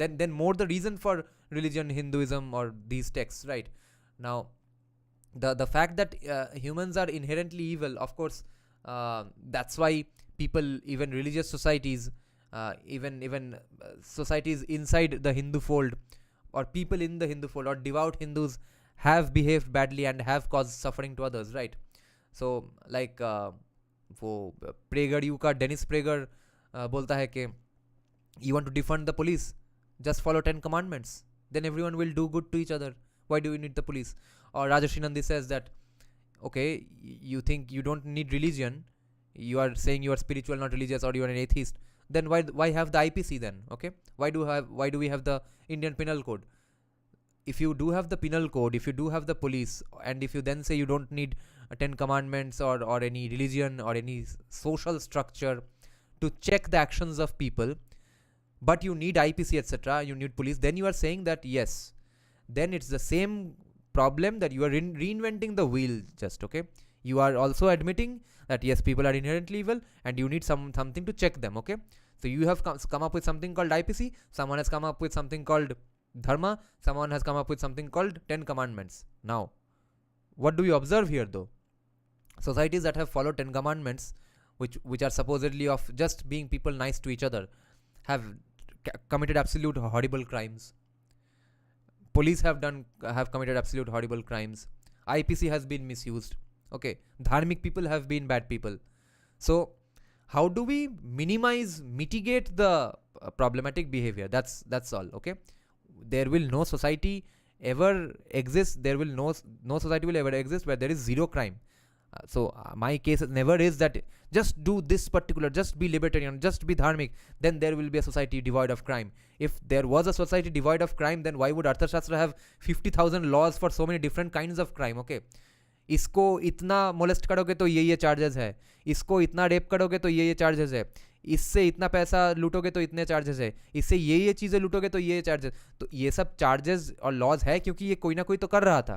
then more the reason for religion, Hinduism, or these texts, right? Now, the fact that humans are inherently evil, of course, that's why people, even religious societies, even societies inside the Hindu fold, or people in the Hindu fold, or devout Hindus have behaved badly and have caused suffering to others, right? So like वो प्रेगर you का Dennis प्रेगर बोलता है कि you want to defund the police, just follow 10 commandments, then everyone will do good to each other. Why do you need the police? Or Rajarshi Nandi says that, okay, you think you don't need religion, you are saying you are spiritual, not religious, or you are an atheist, then why have the IPC then? Okay, why do we have the Indian Penal Code? If you do have the penal code, if you do have the police, and if you then say you don't need 10 commandments or any religion or any social structure to check the actions of people, but you need IPC, etc., you need police, then you are saying that yes, then it's the same problem that you are reinventing the wheel just, okay? You are also admitting that yes, people are inherently evil and you need something to check them, okay? So you have come up with something called IPC, someone has come up with something called Dharma, someone has come up with something called 10 commandments. Now, what do we observe here though? Societies that have followed 10 commandments, which are supposedly of just being people nice to each other, have committed absolute horrible crimes. Police have committed absolute horrible crimes. IPC has been misused. Okay, dharmic people have been bad people. So how do we mitigate the problematic behavior? That's all. Okay, there will no society ever exist. There will no society will ever exist where there is zero crime. So my case never is that just do this particular, just be libertarian, just be dharmic, then there will be a society devoid of crime. If there was a society devoid of crime, then why would Arthashastra have 50,000 laws for so many different kinds of crime? Okay, इसको इतना molest करोगे तो ये charges है, इसको इतना rape करोगे तो ये चार्जेस है, इससे इतना पैसा लूटोगे तो इतने चार्जेस है, इससे ये चीज़ें लूटोगे तो ये चार्जेस. तो ये सब चार्जेस और लॉज है क्योंकि ये कोई ना कोई तो कर रहा था.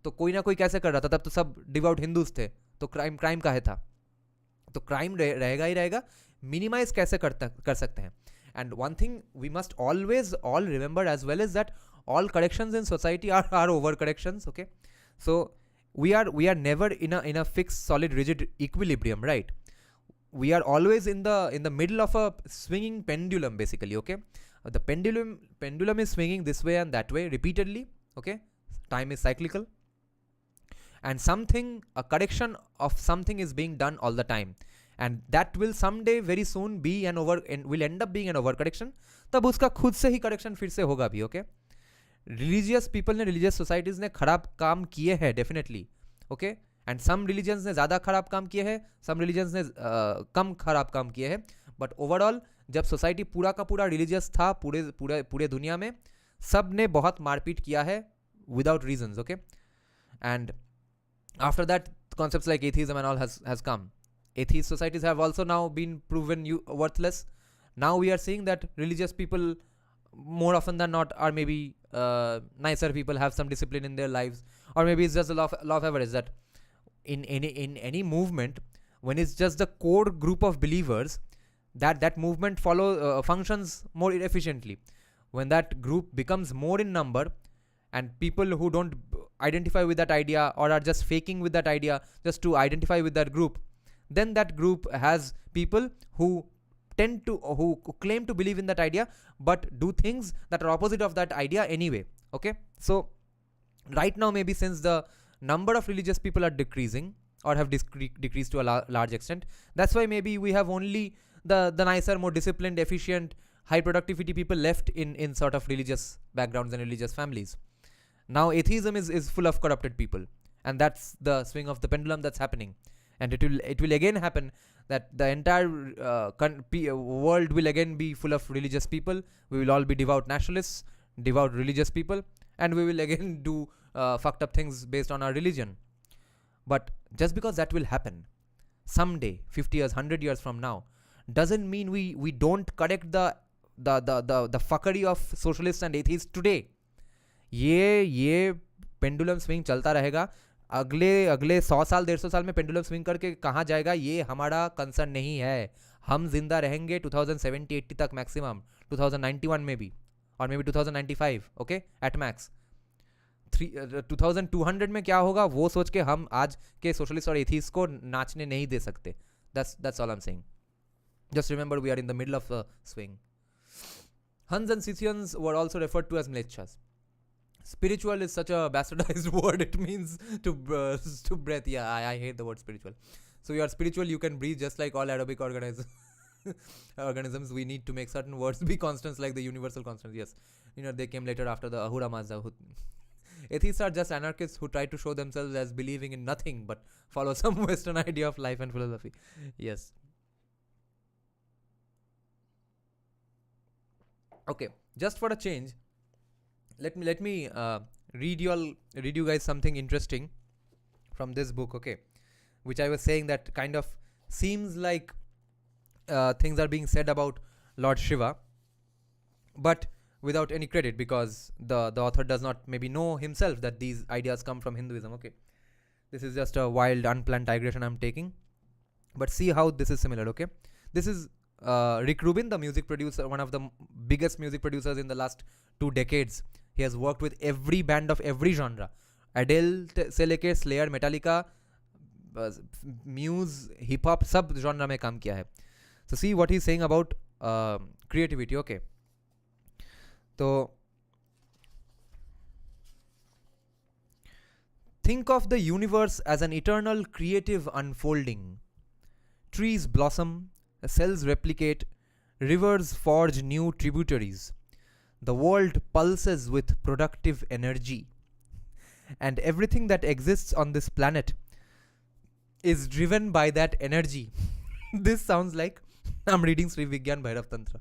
तो कोई ना कोई कैसे कर रहा था? तब तो सब डिवाउट हिंदूज थे, तो क्राइम का है था. तो क्राइम रहेगा ही रहेगा. मिनिमाइज कैसे कर सकते हैं? And one thing we must always all remember as well is that all corrections in society are over corrections. Okay, so we are never in a fixed, solid, rigid equilibrium, right? We are always in the middle of a swinging pendulum, basically. Okay, the pendulum is swinging this way and that way repeatedly. Okay, time is cyclical, and a correction of something is being done all the time, and that will someday very soon be will end up being an over correction. तब उसका खुद से ही correction फिर से होगा भी. Okay, religious people ने, religious societies ने खराब काम किए हैं definitely. Okay, and some religions ने ज़्यादा खराब काम किए हैं, सम रिलीजन्स ने कम खराब काम किए हैं. बट ओवरऑल जब सोसाइटी पूरा का पूरा रिलीजियस था पूरे दुनिया में, सब ने बहुत मारपीट किया है without reasons. Okay, and after that concepts like atheism and all has come. Atheist societies have also now been proven worthless. Now we are seeing that religious people, more often than not, are maybe nicer people, have some discipline in their lives, or maybe it's just a law of average that in any movement, when it's just the core group of believers, that movement functions more efficiently. When that group becomes more in number, and people who don't identify with that idea or are just faking with that idea just to identify with that group, then that group has people who claim to believe in that idea but do things that are opposite of that idea anyway. Okay, so right now, maybe since the number of religious people are decreasing or have decreased to a large extent, that's why maybe we have only the nicer, more disciplined, efficient, high productivity people left in sort of religious backgrounds and religious families. Now atheism is full of corrupted people, and that's the swing of the pendulum that's happening. And it will again happen that the entire world will again be full of religious people. We will all be devout nationalists, devout religious people, and we will again do fucked up things based on our religion. But just because that will happen someday, 50 years, 100 years from now, doesn't mean we don't correct the the fuckery of socialists and atheists today. ये pendulum swing चलता रहेगा. अगले 100 साल 150 साल में pendulum swing करके कहाँ जाएगा ये हमारा कंसर्न नहीं है. हम जिंदा रहेंगे 2070-80 तक मैक्सिमम, 2091 में भी, और may be 2095, okay, at max. 2200 में क्या होगा वो सोच के हम आज के सोशलिस्ट और एथीस्ट को नाचने नहीं दे सकते. That's all I'm saying. Just remember we are in the middle of a swing. Huns and Scythians were also referred to as mlechas. Spiritual is such a bastardized word. It means to breath. Yeah, I hate the word spiritual. So you are spiritual, you can breathe just like all aerobic organisms. We need to make certain words be constants like the universal constant. Yes, they came later after the Ahura Mazda. Atheists are just anarchists who try to show themselves as believing in nothing but follow some Western idea of life and philosophy. Yes. Okay, just for a change, let me read you guys something interesting from this book, okay, which I was saying that kind of seems like things are being said about Lord Shiva, but without any credit, because the author does not maybe know himself that these ideas come from Hinduism. Okay, this is just a wild unplanned digression I'm taking, but see how this is similar. Okay, this is Rick Rubin, the music producer, one of the biggest music producers in the last 2 decades. He has worked with every band of every genre, Adele से लेके Slayer, Metallica, Muse, hip hop, सब genre में काम किया है. So see what he's saying about creativity. Okay, so think of the universe as an eternal creative unfolding. Trees blossom, cells replicate, rivers forge new tributaries. The world pulses with productive energy. And everything that exists on this planet is driven by that energy. This sounds like I'm reading Sri Vigyan Bhairav Tantra.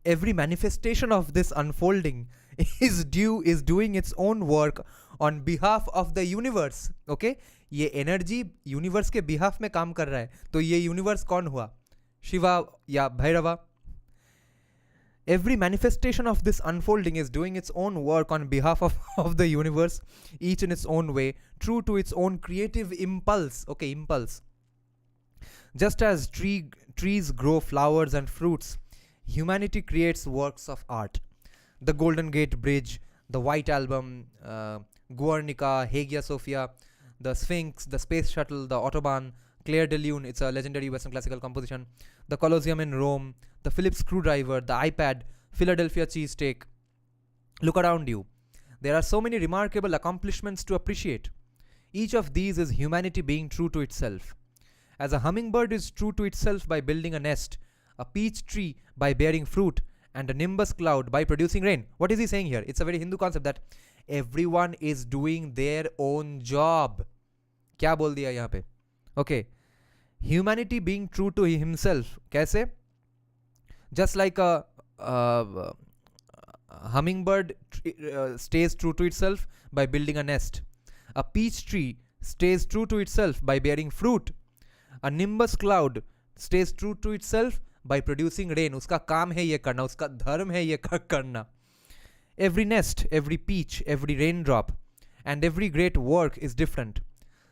Every manifestation of this unfolding is doing its own work on behalf of the universe. Okay? ये energy universe के behalf में काम कर रहा है, तो ये universe कौन हुआ? शिवा या Bhairahawa? Every manifestation of this unfolding is doing its own work on behalf of the universe, each in its own way, true to its own creative impulse. Okay, impulse. Just as trees grow flowers and fruits, humanity creates works of art. The Golden Gate Bridge, the White Album, Guernica, Hagia Sophia, the Sphinx, the Space Shuttle, the Autobahn, Clair de Lune, it's a legendary Western classical composition, the Colosseum in Rome, the Philips screwdriver, the iPad, Philadelphia cheesesteak. Look around you. There are so many remarkable accomplishments to appreciate. Each of these is humanity being true to itself. As a hummingbird is true to itself by building a nest, a peach tree by bearing fruit, and a nimbus cloud by producing rain. What is he saying here? It's a very Hindu concept that everyone is doing their own job. क्या बोल दिया यहाँ पे? Okay. Humanity being true to himself. कैसे? Just like a hummingbird stays true to itself by building a nest. A peach tree stays true to itself by bearing fruit. A nimbus cloud stays true to itself by producing rain. उसका काम है ये करना, उसका धर्म है ये करना. Every nest, every peach, every raindrop, and every great work is different.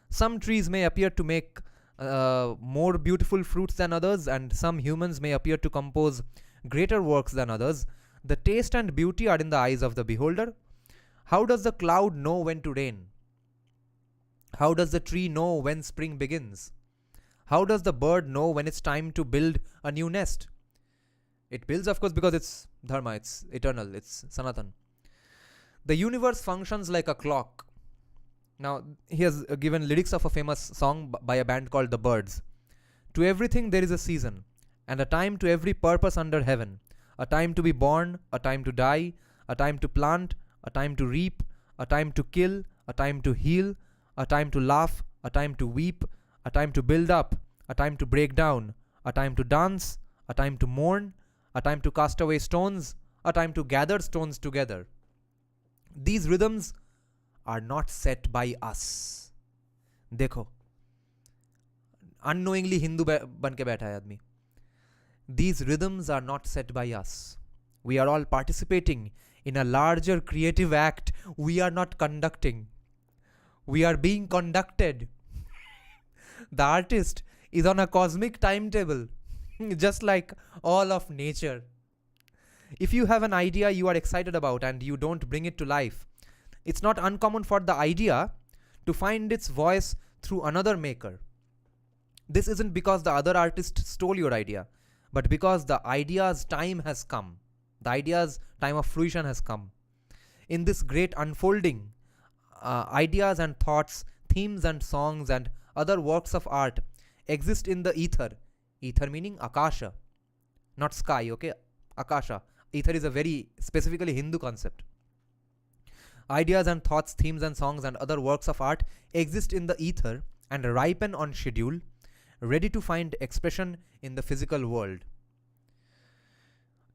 Some trees may appear to make more beautiful fruits than others, and some humans may appear to compose greater works than others. The taste and beauty are in the eyes of the beholder. How does the cloud know when to rain? How does the tree know when spring begins? How does the bird know when it's time to build a new nest? It builds, of course, because it's Dharma, it's eternal, it's Sanatan. The universe functions like a clock. Now, he has given lyrics of a famous song by a band called The Birds. To everything there is a season, and a time to every purpose under heaven. A time to be born, a time to die, a time to plant, a time to reap, a time to kill, a time to heal, a time to laugh, a time to weep, a time to build up, a time to break down, a time to dance, a time to mourn, a time to cast away stones, a time to gather stones together. These rhythms are not set by us. देखो, unknowingly Hindu बन के बैठा है आदमी. These rhythms are not set by us. We are all participating in a larger creative act we are not conducting. We are being conducted. The artist is on a cosmic timetable, just like all of nature. If you have an idea you are excited about and you don't bring it to life, it's not uncommon for the idea to find its voice through another maker. This isn't because the other artist stole your idea, but because the idea's time has come. The idea's time of fruition has come. In this great unfolding, ideas and thoughts, themes and songs, and other works of art exist in the ether. Ether meaning Akasha, not sky, okay? Akasha. Ether is a very specifically Hindu concept. Ideas and thoughts, themes and songs, and other works of art exist in the ether and ripen on schedule, ready to find expression in the physical world.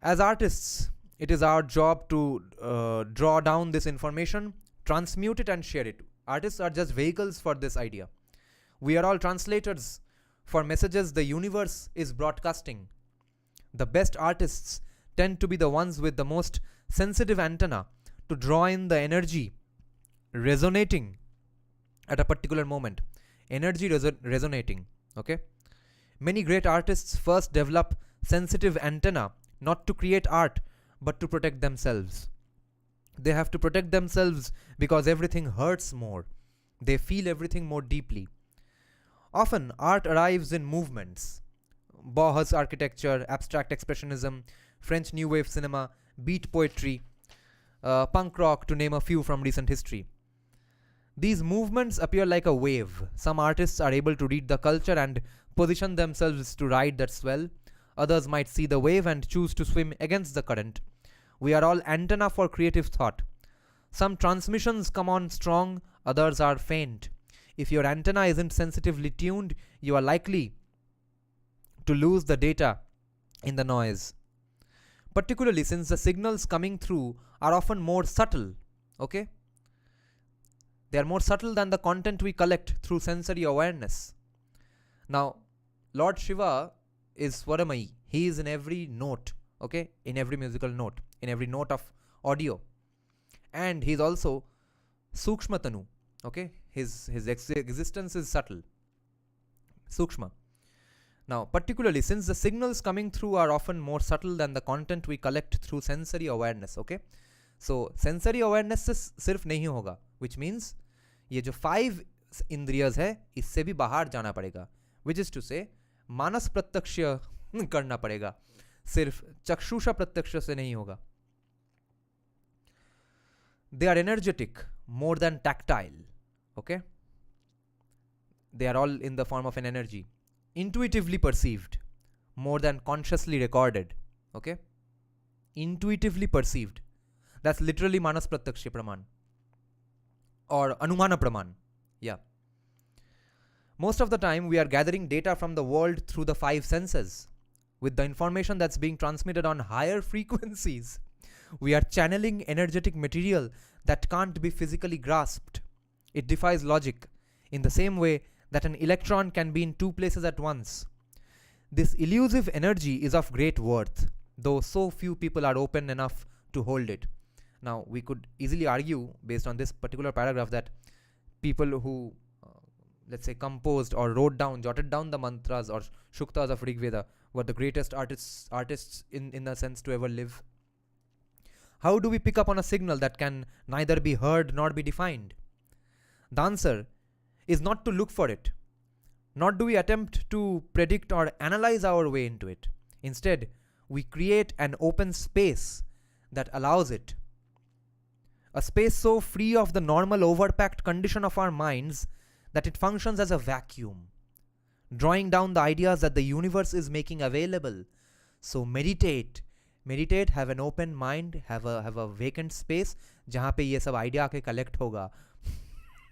As artists, it is our job to draw down this information, transmute it, and share it. Artists are just vehicles for this idea. We are all translators for messages the universe is broadcasting. The best artists tend to be the ones with the most sensitive antenna to draw in the energy resonating at a particular moment. Energy resonating, okay? Many great artists first develop sensitive antenna not to create art but to protect themselves. They have to protect themselves because everything hurts more. They feel everything more deeply. Often art arrives in movements. Bauhaus architecture, abstract expressionism, French New Wave cinema, beat poetry, punk rock, to name a few from recent history. These movements appear like a wave. Some artists are able to read the culture and position themselves to ride that swell. Others might see the wave and choose to swim against the current. We are all antenna for creative thought. Some transmissions come on strong, others are faint. If your antenna isn't sensitively tuned, you are likely to lose the data in the noise. Particularly since the signals coming through are often more subtle, okay? They are more subtle than the content we collect through sensory awareness. Now, Lord Shiva is Swaramai. He is in every note, okay? In every musical note, in every note of audio. And he is also Sukshmatanu, okay? His existence is subtle. Sukshma. Now, particularly since the signals coming through are often more subtle than the content we collect through sensory awareness, okay? So, sensory awareness से सिर्फ नहीं होगा, which means ये जो 5 इंद्रियज है इससे भी बाहर जाना पड़ेगा, which is to say मानस प्रत्यक्ष करना पड़ेगा, सिर्फ चक्षुषा प्रत्यक्ष से नहीं होगा. They are energetic more than tactile, okay? They are all in the form of an energy. Intuitively perceived more than consciously recorded, okay? Intuitively perceived. That's literally Manas Pratyaksha Praman or Anumana Praman. Yeah. Most of the time we are gathering data from the world through the 5 senses. With the information that's being transmitted on higher frequencies, we are channeling energetic material that can't be physically grasped. It defies logic in the same way that an electron can be in 2 places at once. This elusive energy is of great worth, though so few people are open enough to hold it. Now, we could easily argue, based on this particular paragraph, that people who, let's say, composed or jotted down the mantras or shuktas of Rig Veda were the greatest artists in a sense to ever live. How do we pick up on a signal that can neither be heard nor be defined? The answer is not to look for it, nor do we attempt to predict or analyze our way into it. Instead, we create an open space that allows it. A space so free of the normal overpacked condition of our minds that it functions as a vacuum, drawing down the ideas that the universe is making available. So meditate, have an open mind, have a vacant space जहाँ पे ये सब idea आके collect होगा.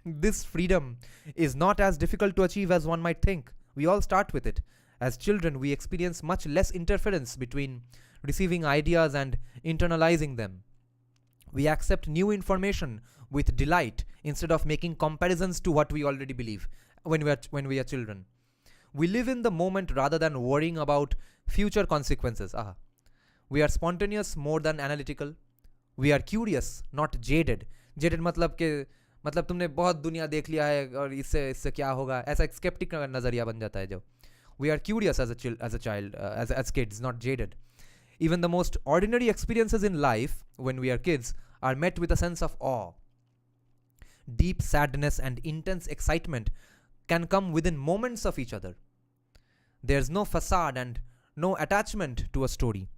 This freedom is not as difficult to achieve as one might think. We all start with it. As children, we experience much less interference between receiving ideas and internalizing them. We accept new information with delight instead of making comparisons to what we already believe when we are children. We live in the moment rather than worrying about future consequences. We are spontaneous more than analytical. We are curious, not jaded. Jaded मतलब तुमने बहुत दुनिया देख लिया है और इससे इससे क्या होगा, ऐसा एक skeptic का नज़रिया बन जाता है जो. We are curious as a child, as kids, not jaded. Even the most ordinary experiences in life, when we are kids, are met with a sense of awe. Deep sadness and intense excitement can come within moments of each other. There's no facade and no attachment to a story.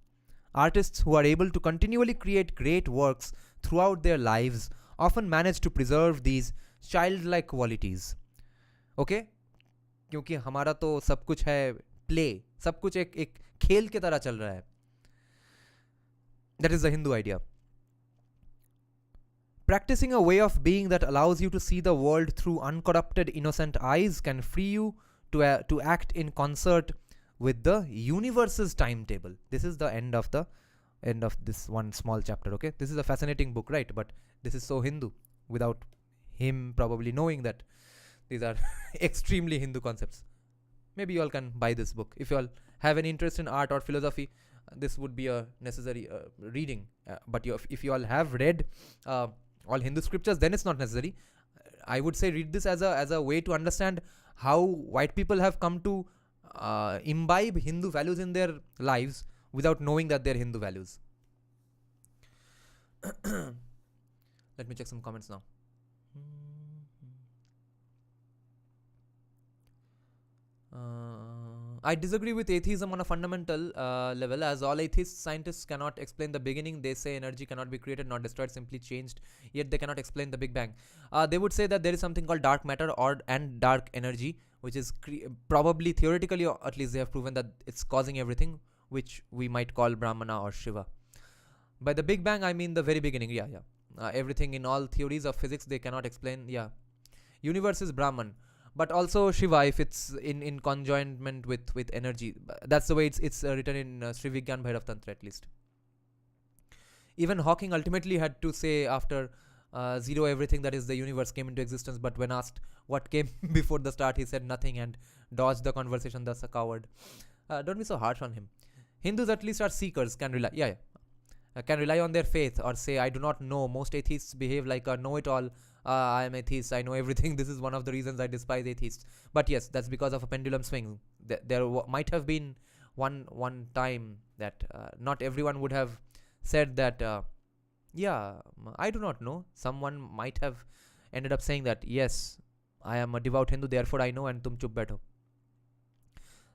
Artists who are able to continually create great works throughout their lives often manage to preserve these childlike qualities. Okay? क्योंकि हमारा तो सब कुछ है play, सब कुछ एक खेल की तरह चल रहा है. That is the Hindu idea. Practicing a way of being that allows you to see the world through uncorrupted, innocent eyes can free you to act in concert with the universe's timetable. This is the end of this one small chapter. Okay, this is a fascinating book, right? But this is so Hindu, without him probably knowing that these are extremely Hindu concepts. Maybe you all can buy this book if you all have any interest in art or philosophy. This would be a necessary reading. But if you all have read all Hindu scriptures, then it's not necessary. I would say read this as a way to understand how white people have come to imbibe Hindu values in their lives without knowing that they're Hindu values. Let me check some comments now. I disagree with atheism on a fundamental level, as all atheist scientists cannot explain the beginning. They say energy cannot be created nor destroyed, simply changed, yet they cannot explain the Big Bang. They would say that there is something called dark matter and dark energy, which is probably theoretically, or at least they have proven that it's causing everything, which we might call Brahma or Shiva. By the Big Bang, I mean the very beginning. Everything in all theories of physics they cannot explain. Universe is Brahman. But also Shiva, if it's in conjoinment with energy. That's the way it's written in Sri Vigyan Bhairav Tantra, at least. Even Hawking ultimately had to say after zero everything, that is the universe, came into existence. But when asked what came before the start, he said nothing and dodged the conversation, thus a coward. Don't be so harsh on him. Hindus at least are seekers, can rely. Can rely on their faith or say, I do not know. Most atheists behave like a know-it-all. I am atheist, I know everything. This is one of the reasons I despise atheists. But yes, that's because of a pendulum swing. There might have been one time that not everyone would have said that, I do not know. Someone might have ended up saying that, yes, I am a devout Hindu, therefore I know, and tum chup baitho.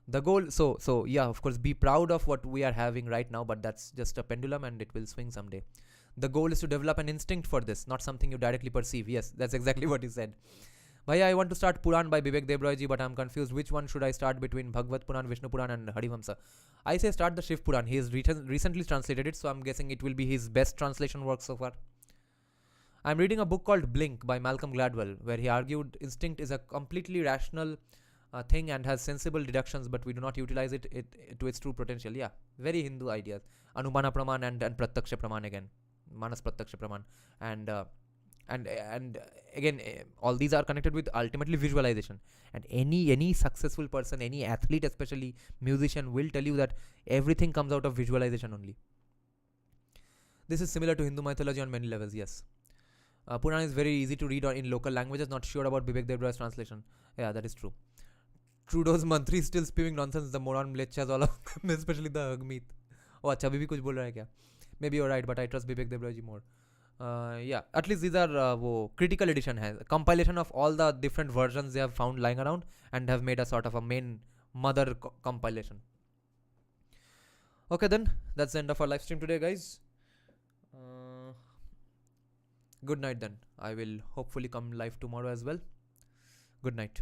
The goal, so of course, be proud of what we are having right now, but that's just a pendulum and it will swing someday. The goal is to develop an instinct for this, not something you directly perceive. Yes, that's exactly what he said. Bhaiya, I want to start Purana by Bibek Debroy ji, but I'm confused. Which one should I start between Bhagavad Purana, Vishnu Purana and Harivamsa? I say start the Shiv Purana. He has recently translated it, so I'm guessing it will be his best translation work so far. I'm reading a book called Blink by Malcolm Gladwell, where he argued instinct is a completely rational thing and has sensible deductions, but we do not utilize it to its true potential. Yeah, very Hindu ideas. Anumana Praman and Pratyaksha Praman again. Manas Pratyaksha Praman. And again, all these are connected with ultimately visualization. And any successful person, any athlete, especially musician, will tell you that everything comes out of visualization only. This is similar to Hindu mythology on many levels, yes. Purana is very easy to read in local languages. Not sure about Bibek Debroy's translation. Yeah, that is true. Trudeau's मंत्री still spewing nonsense. The moron mlechas all of them, especially the Agmeet. Oh, अच्छा अभी भी कुछ बोल रहा है क्या? Maybe you're right, but I trust Bibek Debroy ji more. At least these are वो critical edition है. Compilation of all the different versions they have found lying around and have made a sort of a main mother compilation. Okay then, that's the end of our live stream today, guys. Good night then. I will hopefully come live tomorrow as well. Good night.